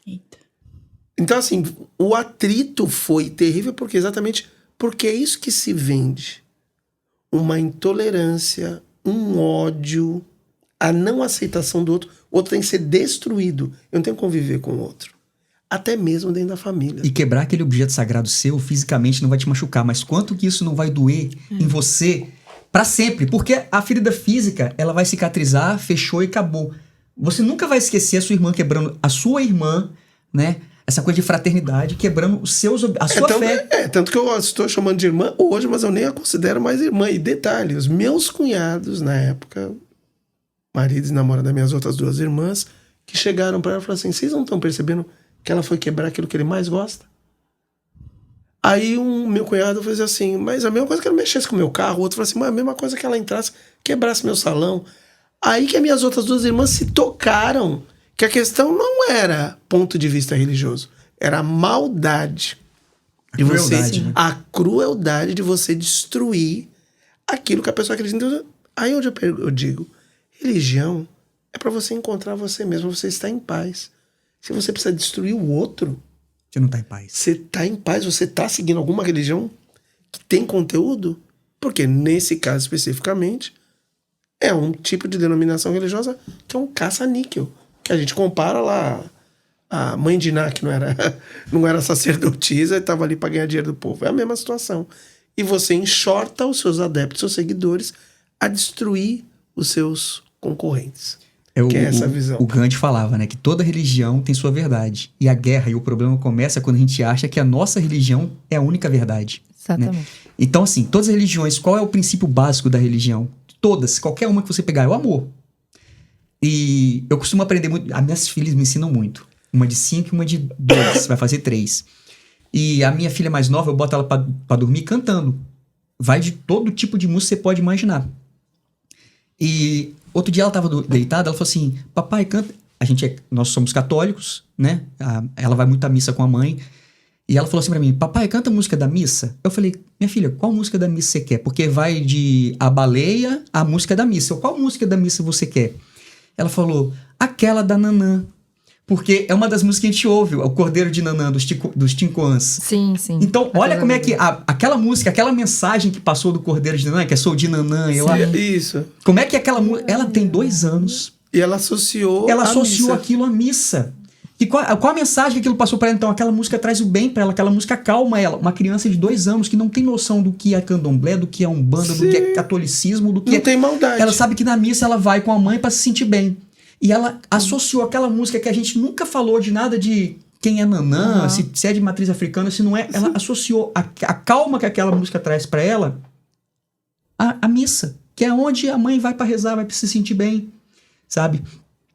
Speaker 1: Eita.
Speaker 4: Então, assim, o atrito foi terrível porque é isso que se vende. Uma intolerância, um ódio, a não aceitação do outro. O outro tem que ser destruído. Eu não tenho que conviver com o outro. Até mesmo dentro da família.
Speaker 2: E quebrar aquele objeto sagrado seu, fisicamente, não vai te machucar. Mas quanto que isso não vai doer em você para sempre? Porque a ferida física, ela vai cicatrizar, fechou e acabou. Você nunca vai esquecer a sua irmã quebrando a sua irmã, né? Essa coisa de fraternidade, quebrando a sua fé.
Speaker 4: Tanto que eu estou chamando de irmã hoje, mas eu nem a considero mais irmã. E detalhe, os meus cunhados, na época, maridos e namorada das minhas outras duas irmãs, que chegaram para ela e falaram assim, vocês não estão percebendo que ela foi quebrar aquilo que ele mais gosta? Aí meu cunhado fez assim, mas a mesma coisa que ela mexesse com o meu carro, o outro falou assim, mas a mesma coisa que ela entrasse, quebrasse meu salão. Aí que as minhas outras duas irmãs se tocaram que a questão não era ponto de vista religioso, era a maldade. A crueldade de você destruir aquilo que a pessoa acredita. Então, aí onde eu digo, religião é para você encontrar você mesmo, você está em paz. Se você precisa destruir o outro,
Speaker 2: você não está em paz.
Speaker 4: Você está em paz, você está seguindo alguma religião que tem conteúdo? Porque nesse caso especificamente, é um tipo de denominação religiosa que é um caça-níquel. Que a gente compara lá a mãe de Iná, que não era sacerdotisa, e estava ali para ganhar dinheiro do povo. É a mesma situação. E você enxorta os seus adeptos, seus seguidores, a destruir os seus concorrentes. Que é essa visão.
Speaker 2: O Gandhi falava, né, que toda religião tem sua verdade. E a guerra e o problema começa quando a gente acha que a nossa religião é a única verdade.
Speaker 3: Exatamente.
Speaker 2: Né? Então, assim, todas as religiões, qual é o princípio básico da religião? Todas, qualquer uma que você pegar, é o amor. E eu costumo aprender muito, as minhas filhas me ensinam muito. Uma de 5 e uma de 2, vai fazer 3. E a minha filha mais nova, eu boto ela pra dormir cantando. Vai de todo tipo de música que você pode imaginar. E outro dia ela tava deitada, ela falou assim, papai, canta. Nós somos católicos, né? Ela vai muito à missa com a mãe. E ela falou assim pra mim, papai, canta a música da missa? Eu falei, minha filha, qual música da missa você quer? Porque vai de A Baleia à música da missa. Qual música da missa você quer? Ela falou, aquela da Nanã. Porque é uma das músicas que a gente ouve, o Cordeiro de Nanã, dos Tincoãs.
Speaker 3: Sim, sim.
Speaker 2: Então, olha como é que aquela música, aquela mensagem que passou do Cordeiro de Nanã, que é Sou de Nanã.
Speaker 4: Isso.
Speaker 2: Como é que aquela música... Ela tem 2 anos.
Speaker 4: E ela associou
Speaker 2: Associou aquilo à missa. E qual a mensagem que aquilo passou para ela? Então, aquela música traz o bem para ela, aquela música calma ela. Uma criança de 2 anos que não tem noção do que é candomblé, do que é umbanda, do que é catolicismo, do que
Speaker 4: não tem maldade.
Speaker 2: Ela sabe que na missa ela vai com a mãe para se sentir bem. E ela associou aquela música que a gente nunca falou de nada de quem é Nanã, se é de matriz africana, se não é. Ela associou a calma que aquela música traz para ela à missa, que é onde a mãe vai para rezar, vai para se sentir bem, sabe?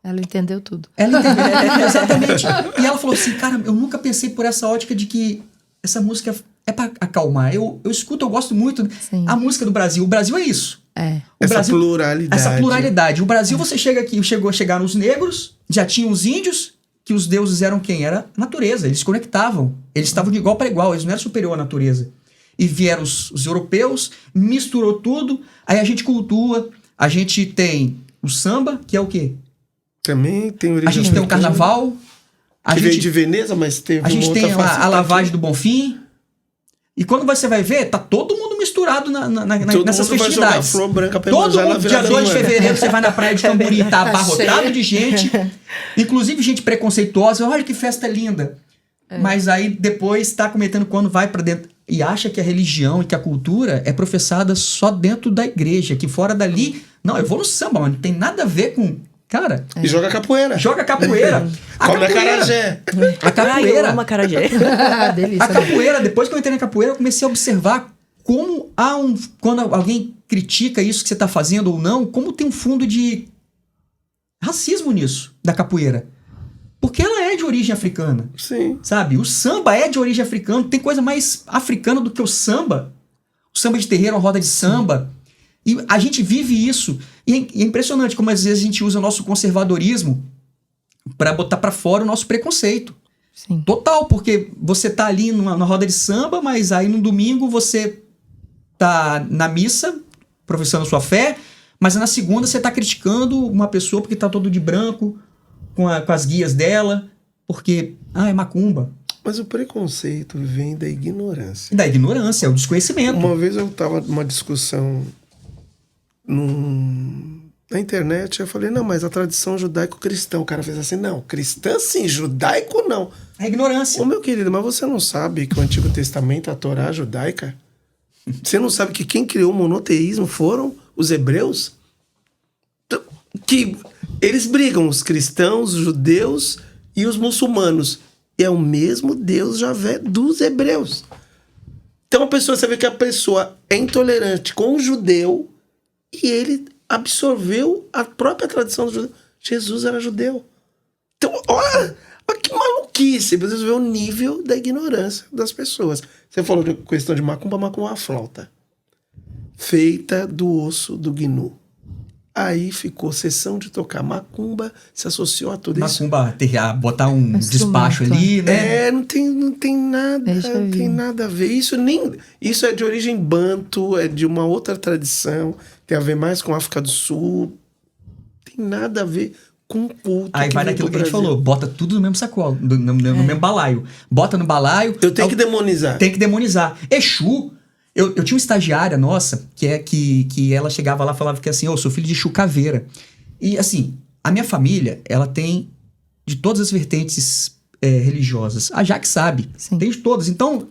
Speaker 3: Ela entendeu tudo.
Speaker 2: Ela entendeu, exatamente. E ela falou assim, cara, eu nunca pensei por essa ótica de que essa música é para acalmar. Eu escuto, eu gosto muito.
Speaker 3: Sim.
Speaker 2: A música do Brasil. O Brasil é isso.
Speaker 4: Essa pluralidade.
Speaker 2: O Brasil, você chegou a chegar nos negros, já tinha os índios, que os deuses eram quem? Era a natureza. Eles se conectavam. Eles estavam de igual para igual. Eles não eram superior à natureza. E vieram os europeus, misturou tudo. Aí a gente cultua. A gente tem o samba, que é o quê?
Speaker 4: Também tem origem.
Speaker 2: A gente tem o carnaval.
Speaker 4: Que veio de Veneza, mas teve
Speaker 2: a gente tem a lavagem do Bonfim. E quando você vai ver, tá todo mundo misturado nessas festividades.
Speaker 4: Flor branca pra
Speaker 2: todo mundo, dia 2 de fevereiro, você vai na praia de Camburi, tá abarrotado de gente. Inclusive gente preconceituosa. Olha que festa linda. Mas aí depois tá cometendo quando vai pra dentro. E acha que a religião e que a cultura é professada só dentro da igreja. Que fora dali... Não, eu vou no samba, mas não tem nada a ver com... Cara...
Speaker 4: E joga capoeira.
Speaker 2: Come
Speaker 4: acarajé.
Speaker 2: A capoeira.
Speaker 1: Eu amo acarajé.
Speaker 3: Delícia.
Speaker 2: A capoeira, depois que eu entrei na capoeira, eu comecei a observar como quando alguém critica isso que você está fazendo ou não, como tem um fundo de racismo nisso, da capoeira. Porque ela é de origem africana.
Speaker 4: Sim.
Speaker 2: Sabe? O samba é de origem africana. Tem coisa mais africana do que o samba. O samba de terreiro, a roda de samba. E a gente vive isso. E é impressionante como às vezes a gente usa o nosso conservadorismo para botar para fora o nosso preconceito.
Speaker 3: Sim.
Speaker 2: Total, porque você tá ali na roda de samba, mas aí no domingo você tá na missa, professando sua fé, mas na segunda você tá criticando uma pessoa porque tá todo de branco, com as guias dela, porque, é macumba.
Speaker 4: Mas o preconceito vem da ignorância.
Speaker 2: Da ignorância, é o desconhecimento.
Speaker 4: Uma vez eu tava numa discussão na internet, eu falei, não, mas a tradição judaico-cristã. O cara fez assim, não, cristã sim, judaico não.
Speaker 2: É ignorância.
Speaker 4: Ô meu querido, mas você não sabe que o Antigo Testamento, a Torá judaica, você não sabe que quem criou o monoteísmo foram os hebreus? Que eles brigam, os cristãos, os judeus e os muçulmanos. É o mesmo Deus Javé dos hebreus. Então você vê que a pessoa é intolerante com o judeu e ele absorveu a própria tradição do judeu. Jesus era judeu. Então, olha que maluquice. Vocês vê o nível da ignorância das pessoas. Você falou de questão de macumba, macumba é uma flauta feita do osso do gnu. Aí ficou sessão de tocar macumba, se associou a tudo isso.
Speaker 2: Macumba, botar um despacho ali, né?
Speaker 4: Não tem nada a ver. Isso é de origem banto, é de uma outra tradição, tem a ver mais com a África do Sul, tem nada a ver com culto.
Speaker 2: Aí vai naquilo que a gente falou, bota tudo no mesmo sacola, no mesmo balaio. Bota no balaio...
Speaker 4: Eu tenho que demonizar.
Speaker 2: Tem que demonizar. Exu... Eu tinha uma estagiária nossa, que ela chegava lá e falava que assim, eu sou filho de Exu Caveira. E assim, a minha família, ela tem de todas as vertentes religiosas. A Jaque sabe.
Speaker 3: Sim.
Speaker 2: Tem de todas. Então,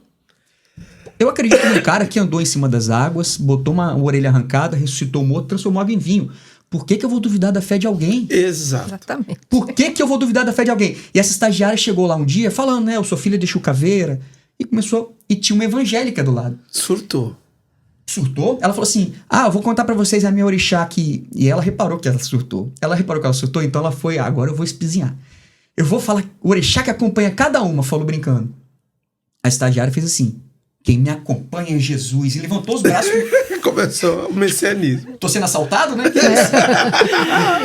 Speaker 2: eu acredito num cara que andou em cima das águas, botou uma orelha arrancada, ressuscitou morto, transformou água em vinho. Por que eu vou duvidar da fé de alguém?
Speaker 4: Exato.
Speaker 3: Exatamente.
Speaker 2: Por que eu vou duvidar da fé de alguém? E essa estagiária chegou lá um dia falando, né? O sua filha deixou caveira. E começou... E tinha uma evangélica do lado.
Speaker 4: Surtou.
Speaker 2: Surtou? Ela falou assim, eu vou contar pra vocês a minha orixá aqui. E ela reparou que ela surtou. Então ela foi, agora eu vou espizinhar. Eu vou falar o orixá que acompanha cada uma, falou brincando. A estagiária fez assim, quem me acompanha é Jesus. E levantou os braços.
Speaker 4: Começou o messianismo.
Speaker 2: Tô sendo assaltado, né?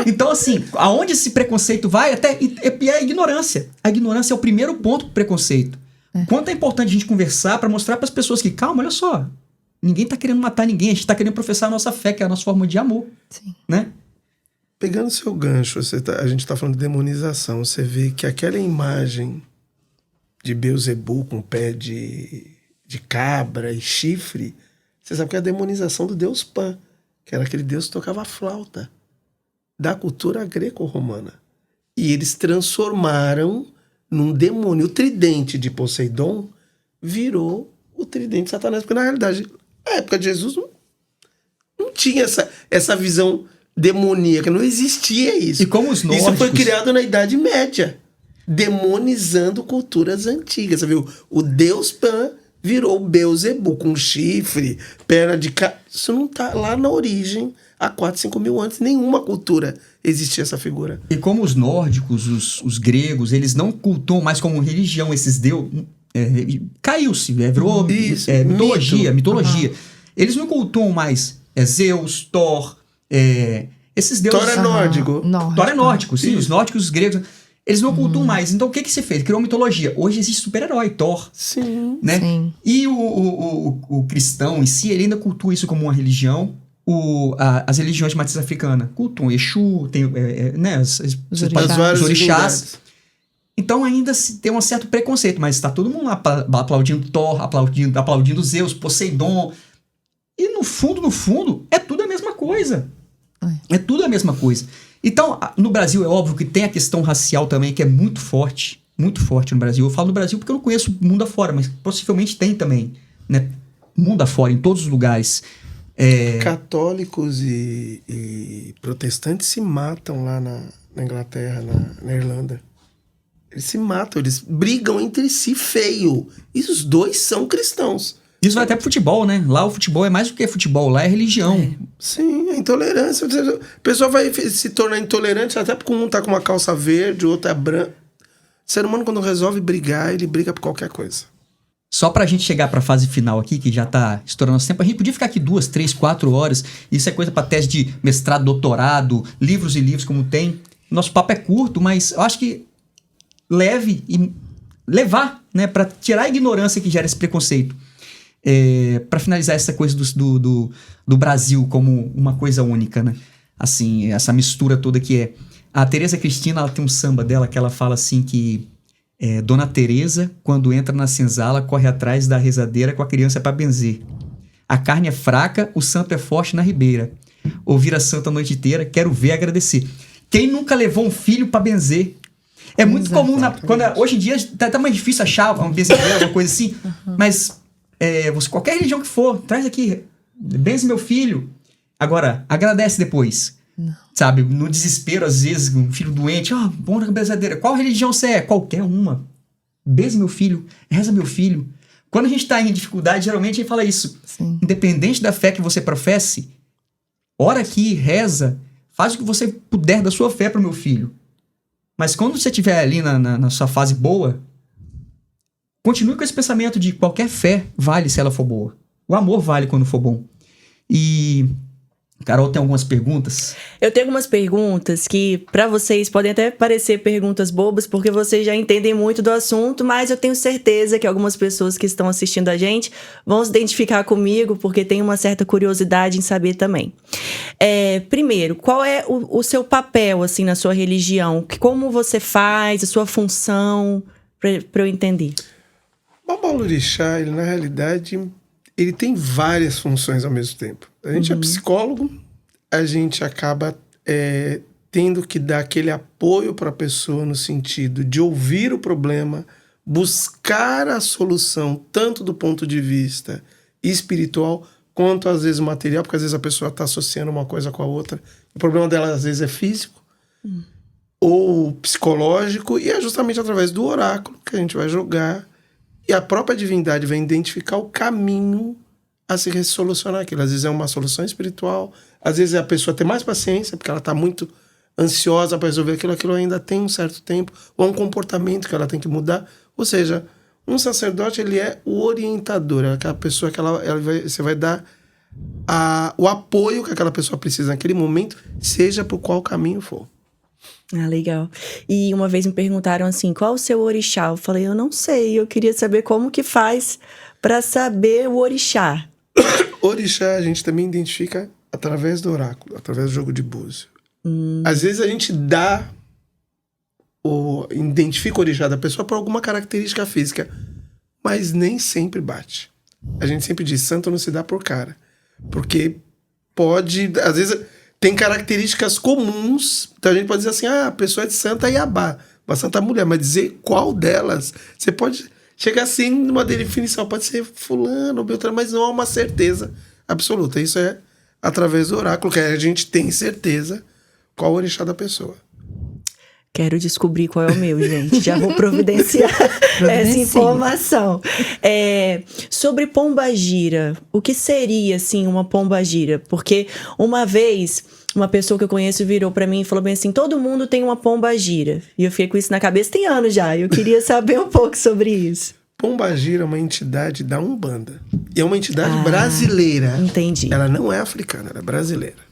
Speaker 2: Então, assim, aonde esse preconceito vai, é a ignorância. A ignorância é o primeiro ponto pro preconceito. Quanto é importante a gente conversar pra mostrar pras pessoas que, calma, olha só, ninguém tá querendo matar ninguém, a gente tá querendo professar a nossa fé, que é a nossa forma de amor.
Speaker 3: Sim.
Speaker 2: Né?
Speaker 4: Pegando seu gancho, a gente tá falando de demonização, você vê que aquela imagem de Beelzebub com pé de cabra e chifre, você sabe que é a demonização do deus Pan, que era aquele deus que tocava flauta, da cultura greco-romana. E eles transformaram num demônio. O tridente de Poseidon virou o tridente de Satanás, porque na realidade, na época de Jesus, não tinha essa visão demoníaca, não existia isso.
Speaker 2: E como os nórdicos...
Speaker 4: Isso foi criado na Idade Média, demonizando culturas antigas. Você viu? O deus Pan virou Beelzebub com chifre, perna de cabra. Isso não tá lá na origem, há 4, 5 mil anos. Nenhuma cultura existia essa figura.
Speaker 2: E como os nórdicos, os gregos, eles não cultuam mais como religião esses deuses... caiu-se, virou mitologia. Eles não cultuam mais Zeus, Thor, esses deuses...
Speaker 4: Thor é nórdico.
Speaker 2: Thor é nórdico, sim. Os nórdicos, os gregos... Eles não cultuam mais. Então, o que se fez? Criou mitologia. Hoje existe super-herói, Thor.
Speaker 4: Sim.
Speaker 2: Né?
Speaker 3: Sim.
Speaker 2: E o cristão em si, ele ainda cultua isso como uma religião. As religiões de matriz africana cultuam Exu, tem né, os orixás. Então, ainda se tem um certo preconceito. Mas está todo mundo lá aplaudindo Thor, aplaudindo Zeus, Poseidon. E no fundo, é tudo a mesma coisa. É tudo a mesma coisa. Então, no Brasil é óbvio que tem a questão racial também, que é muito forte no Brasil. Eu falo no Brasil porque eu não conheço o mundo afora, mas possivelmente tem também, né? Mundo afora, em todos os lugares.
Speaker 4: Católicos e protestantes se matam lá na Inglaterra, na Irlanda. Eles se matam, eles brigam entre si feio. E os dois são cristãos.
Speaker 2: Isso vai até pro futebol, né? Lá o futebol é mais do que futebol, lá é religião.
Speaker 4: Sim, a intolerância. A pessoa vai se tornar intolerante até porque um tá com uma calça verde, o outro é branco. O ser humano, quando resolve brigar, ele briga por qualquer coisa.
Speaker 2: Só pra gente chegar pra fase final aqui, que já tá estourando nosso tempo, a gente podia ficar aqui 2, 3, 4 horas. Isso é coisa pra tese de mestrado, doutorado, livros e livros como tem. Nosso papo é curto, mas eu acho que levar, né? Pra tirar a ignorância que gera esse preconceito. Para finalizar essa coisa do Brasil como uma coisa única, né? Assim, essa mistura toda que é. A Tereza Cristina, ela tem um samba dela que ela fala assim que Dona Tereza, quando entra na senzala, corre atrás da rezadeira com a criança para benzer. A carne é fraca, o santo é forte na ribeira. Ouvir a santa a noite inteira, quero ver agradecer. Quem nunca levou um filho para benzer? É muito comum, hoje em dia tá mais difícil achar uma benzedeira, uma coisa assim, mas... qualquer religião que for, traz aqui, benze meu filho. Agora, agradece depois.
Speaker 3: Não.
Speaker 2: Sabe, no desespero, às vezes, um filho doente, bom na benzedeira. Qual religião você é? Qualquer uma. Benze meu filho, reza meu filho. Quando a gente está em dificuldade, geralmente a gente fala isso.
Speaker 3: Sim.
Speaker 2: Independente da fé que você professe, ora aqui, reza, faz o que você puder da sua fé para o meu filho. Mas quando você estiver ali na sua fase boa, continue com esse pensamento de qualquer fé vale se ela for boa. O amor vale quando for bom. E... Carol, tem algumas perguntas?
Speaker 1: Eu tenho algumas perguntas que, para vocês, podem até parecer perguntas bobas, porque vocês já entendem muito do assunto, mas eu tenho certeza que algumas pessoas que estão assistindo a gente vão se identificar comigo, porque tem uma certa curiosidade em saber também. Primeiro, qual é o seu papel, assim, na sua religião? Como você faz, a sua função, para eu entender?
Speaker 4: O Babalorixá, ele, na realidade, ele tem várias funções ao mesmo tempo. A gente é psicólogo, a gente acaba tendo que dar aquele apoio para a pessoa no sentido de ouvir o problema, buscar a solução, tanto do ponto de vista espiritual, quanto às vezes material, porque às vezes a pessoa está associando uma coisa com a outra. O problema dela às vezes é físico ou psicológico, e é justamente através do oráculo que a gente vai jogar, e a própria divindade vai identificar o caminho a se solucionar aquilo. Às vezes é uma solução espiritual, às vezes é a pessoa ter mais paciência, porque ela está muito ansiosa para resolver aquilo ainda tem um certo tempo, ou um comportamento que ela tem que mudar. Ou seja, um sacerdote, ele é o orientador, é aquela pessoa que você vai dar o apoio que aquela pessoa precisa naquele momento, seja por qual caminho for.
Speaker 1: Ah, legal. E uma vez me perguntaram assim, qual o seu orixá? Eu falei, eu não sei, eu queria saber como que faz para saber o orixá.
Speaker 4: Orixá a gente também identifica através do oráculo, através do jogo de búzio. Às vezes a gente identifica o orixá da pessoa por alguma característica física, mas nem sempre bate. A gente sempre diz, santo não se dá por cara. Porque pode, às vezes, tem características comuns, então a gente pode dizer assim, a pessoa é de Santa Iabá, uma santa mulher, mas dizer qual delas, você pode chegar assim numa definição, pode ser fulano ou beltrano, mas não há uma certeza absoluta. Isso é através do oráculo, que a gente tem certeza qual o orixá da pessoa.
Speaker 1: Quero descobrir qual é o meu, gente. Já vou providenciar essa informação. Sobre pombagira, o que seria, assim, uma pombagira? Porque uma vez, uma pessoa que eu conheço virou pra mim e falou bem assim, todo mundo tem uma pombagira. E eu fiquei com isso na cabeça, tem anos já. Eu queria saber um pouco sobre isso.
Speaker 4: Pombagira é uma entidade da Umbanda. E é uma entidade brasileira.
Speaker 1: Entendi.
Speaker 4: Ela não é africana, ela é brasileira.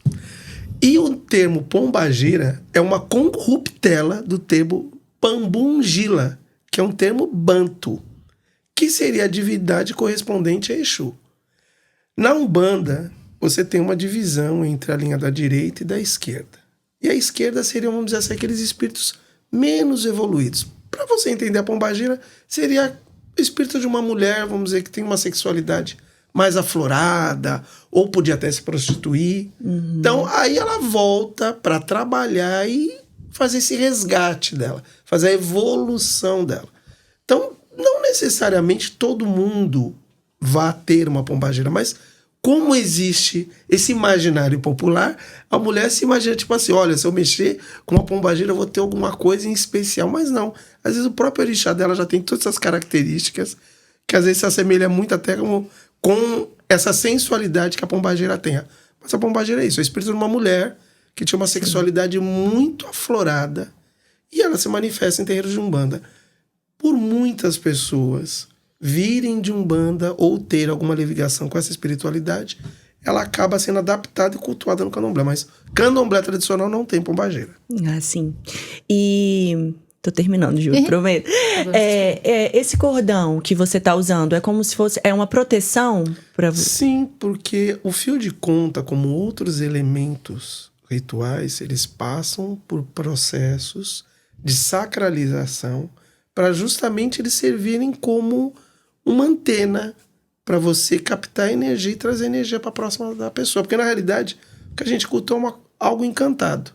Speaker 4: E o termo pombagira é uma corruptela do termo pambungila, que é um termo banto, que seria a divindade correspondente a Exu. Na Umbanda, você tem uma divisão entre a linha da direita e da esquerda. E a esquerda seriam, vamos dizer assim, aqueles espíritos menos evoluídos. Para você entender a pombagira, seria o espírito de uma mulher, vamos dizer, que tem uma sexualidade mais aflorada, ou podia até se prostituir. Então, aí ela volta para trabalhar e fazer esse resgate dela, fazer a evolução dela. Então, não necessariamente todo mundo vai ter uma pombagira, mas como existe esse imaginário popular, a mulher se imagina tipo assim, olha, se eu mexer com uma pombagira eu vou ter alguma coisa em especial, mas não. Às vezes o próprio orixá dela já tem todas essas características que às vezes se assemelha muito até com essa sensualidade que a pombagira tem. Mas a pombagira é isso, é o espírito de uma mulher que tinha uma sexualidade muito aflorada e ela se manifesta em terreiros de Umbanda. Por muitas pessoas virem de Umbanda ou ter alguma ligação com essa espiritualidade, ela acaba sendo adaptada e cultuada no candomblé. Mas candomblé tradicional não tem pombagira.
Speaker 1: Ah, sim. E... tô terminando, Ju, prometo. Esse cordão que você tá usando é como se fosse... é uma proteção para você?
Speaker 4: Sim, porque o fio de conta, como outros elementos rituais, eles passam por processos de sacralização para justamente eles servirem como uma antena para você captar energia e trazer energia para próxima da pessoa. Porque, na realidade, o que a gente cultua é algo encantado.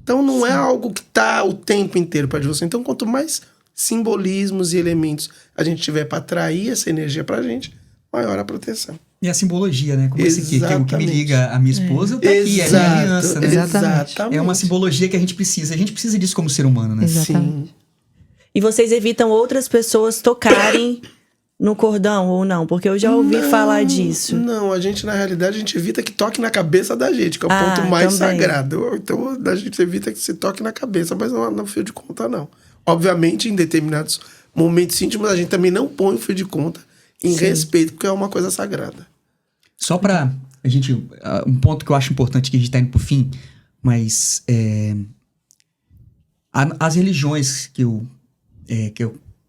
Speaker 4: Então, não é algo que está o tempo inteiro para você. Então, quanto mais simbolismos e elementos a gente tiver para atrair essa energia para a gente, maior a proteção.
Speaker 2: E a simbologia, né? Como esse aqui, que é o que me liga a minha esposa, tá aqui, é a
Speaker 4: Exato,
Speaker 2: minha aliança, né?
Speaker 4: Exatamente.
Speaker 2: É uma simbologia que a gente precisa. A gente precisa disso como ser humano, né?
Speaker 3: Exatamente.
Speaker 4: Sim.
Speaker 1: E vocês evitam outras pessoas tocarem no cordão ou não? Porque eu já ouvi falar disso.
Speaker 4: Não, a gente, na realidade, a gente evita que toque na cabeça da gente, que é o ponto mais sagrado. Então, a gente evita que se toque na cabeça, mas não no fio de conta, não. Obviamente, em determinados momentos íntimos, a gente também não põe o fio de conta em respeito, porque é uma coisa sagrada.
Speaker 2: Só pra a gente... um ponto que eu acho importante, que a gente tá indo pro fim, mas... as religiões que eu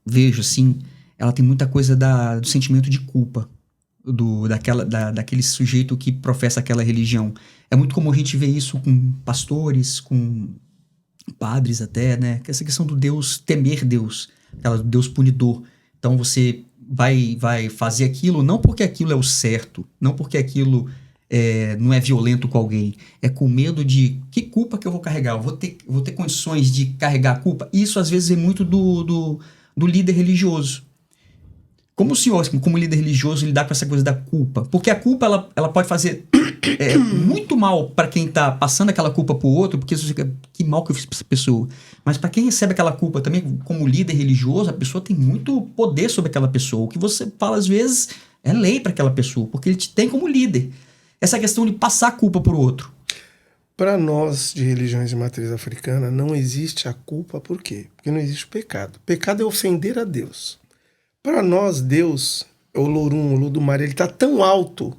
Speaker 2: vejo, assim... ela tem muita coisa do sentimento de culpa daquele sujeito que professa aquela religião. É muito comum a gente ver isso com pastores, com padres até, né? Essa questão do Deus, temer Deus, do Deus punidor. Então você vai fazer aquilo não porque aquilo é o certo, não porque aquilo não é violento com alguém, é com medo de que culpa que eu vou carregar, eu vou ter condições de carregar a culpa. Isso às vezes é muito do líder religioso. Como o senhor, como líder religioso, lidar com essa coisa da culpa? Porque a culpa ela pode fazer muito mal para quem tá passando aquela culpa pro outro, porque você fica, que mal que eu fiz pra essa pessoa. Mas para quem recebe aquela culpa também, como líder religioso, a pessoa tem muito poder sobre aquela pessoa. O que você fala às vezes é lei para aquela pessoa, porque ele te tem como líder. Essa questão de passar a culpa pro outro.
Speaker 4: Para nós de religiões de matriz africana, não existe a culpa, por quê? Porque não existe o pecado. O pecado é ofender a Deus. Para nós, Deus, o Olorum, o Olodumare, ele está tão alto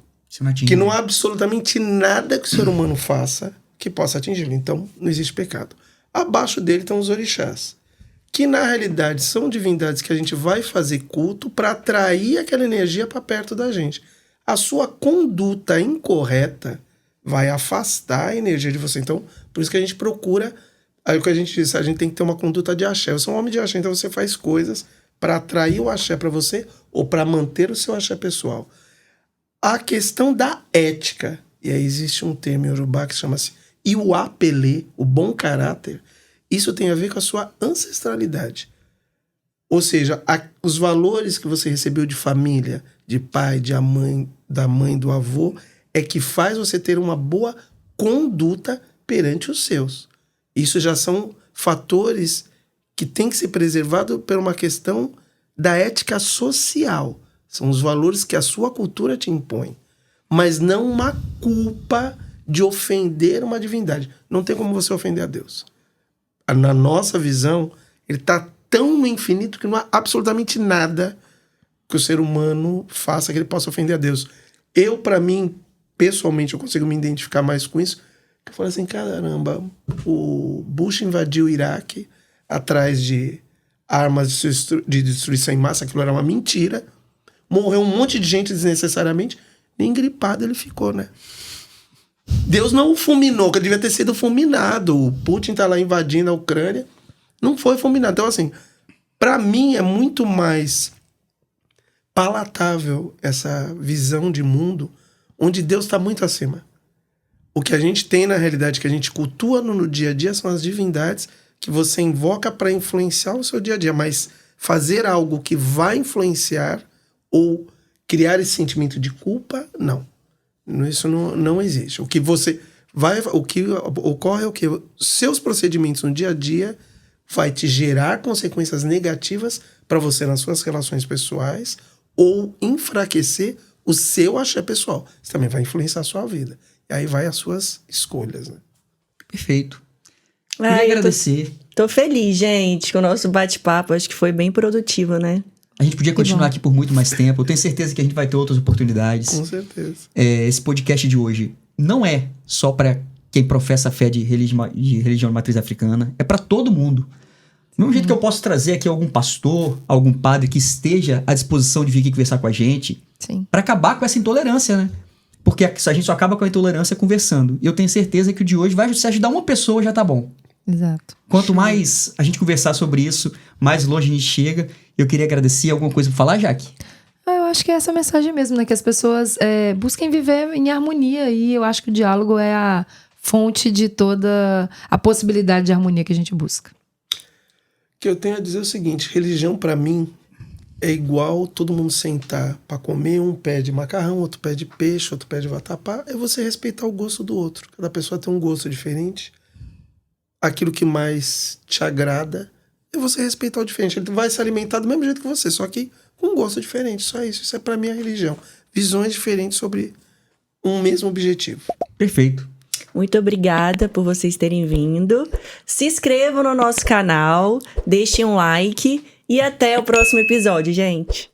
Speaker 4: que não há absolutamente nada que o ser humano faça que possa atingi-lo. Então, não existe pecado. Abaixo dele estão os orixás, que na realidade são divindades que a gente vai fazer culto para atrair aquela energia para perto da gente. A sua conduta incorreta vai afastar a energia de você. Então, por isso que a gente procura, aí o que a gente diz, a gente tem que ter uma conduta de axé. Você é um homem de axé, então você faz coisas para atrair o axé para você ou para manter o seu axé pessoal. A questão da ética, e aí existe um termo em Yorubá que chama-se Iwapele, o bom caráter, isso tem a ver com a sua ancestralidade. Ou seja, os valores que você recebeu de família, de pai, da mãe, do avô, é que faz você ter uma boa conduta perante os seus. Isso já são fatores que tem que ser preservado por uma questão da ética social. São os valores que a sua cultura te impõe. Mas não uma culpa de ofender uma divindade. Não tem como você ofender a Deus. Na nossa visão, ele está tão no infinito que não há absolutamente nada que o ser humano faça que ele possa ofender a Deus. Para mim, pessoalmente, eu consigo me identificar mais com isso. Eu falo assim, caramba, o Bush invadiu o Iraque atrás de armas de destruição em massa, aquilo era uma mentira. Morreu um monte de gente desnecessariamente, nem gripado ele ficou, né? Deus não o fulminou, que ele devia ter sido fulminado. O Putin tá lá invadindo a Ucrânia, não foi fulminado. Então, assim, para mim é muito mais palatável essa visão de mundo onde Deus está muito acima. O que a gente tem na realidade, que a gente cultua no dia a dia, são as divindades que você invoca para influenciar o seu dia a dia, mas fazer algo que vai influenciar ou criar esse sentimento de culpa, não. Isso não existe. O que ocorre é o que seus procedimentos no dia a dia vai te gerar consequências negativas para você nas suas relações pessoais ou enfraquecer o seu axé pessoal. Isso também vai influenciar a sua vida. E aí vai as suas escolhas, né?
Speaker 2: Perfeito. Queria agradecer.
Speaker 1: Tô feliz, gente, com o nosso bate-papo. Acho que foi bem produtivo, né?
Speaker 2: A gente podia continuar aqui por muito mais tempo. Eu tenho certeza que a gente vai ter outras oportunidades.
Speaker 4: Com certeza.
Speaker 2: Esse podcast de hoje não é só para quem professa a fé de religião de matriz africana. É para todo mundo. Do mesmo jeito que eu posso trazer aqui algum pastor, algum padre que esteja à disposição de vir aqui conversar com a gente, para acabar com essa intolerância, né? Porque a gente só acaba com a intolerância conversando. E eu tenho certeza que o de hoje vai, se ajudar uma pessoa, já tá bom.
Speaker 3: Exato.
Speaker 2: Quanto mais a gente conversar sobre isso, mais longe a gente chega. Eu queria agradecer. Alguma coisa pra falar, Jaque?
Speaker 3: Eu acho que é essa mensagem mesmo, né? Que as pessoas busquem viver em harmonia. E eu acho que o diálogo é a fonte de toda a possibilidade de harmonia que a gente busca.
Speaker 4: O que eu tenho a dizer é o seguinte: religião, para mim, é igual todo mundo sentar para comer. Um pede macarrão, outro pede peixe, outro pede vatapá. É você respeitar o gosto do outro. Cada pessoa tem um gosto diferente. Aquilo que mais te agrada é você respeitar o diferente. Ele vai se alimentar do mesmo jeito que você, só que com um gosto diferente. Só isso. Isso é para mim a religião. Visões diferentes sobre um mesmo objetivo.
Speaker 2: Perfeito.
Speaker 1: Muito obrigada por vocês terem vindo. Se inscrevam no nosso canal, deixem um like e até o próximo episódio, gente.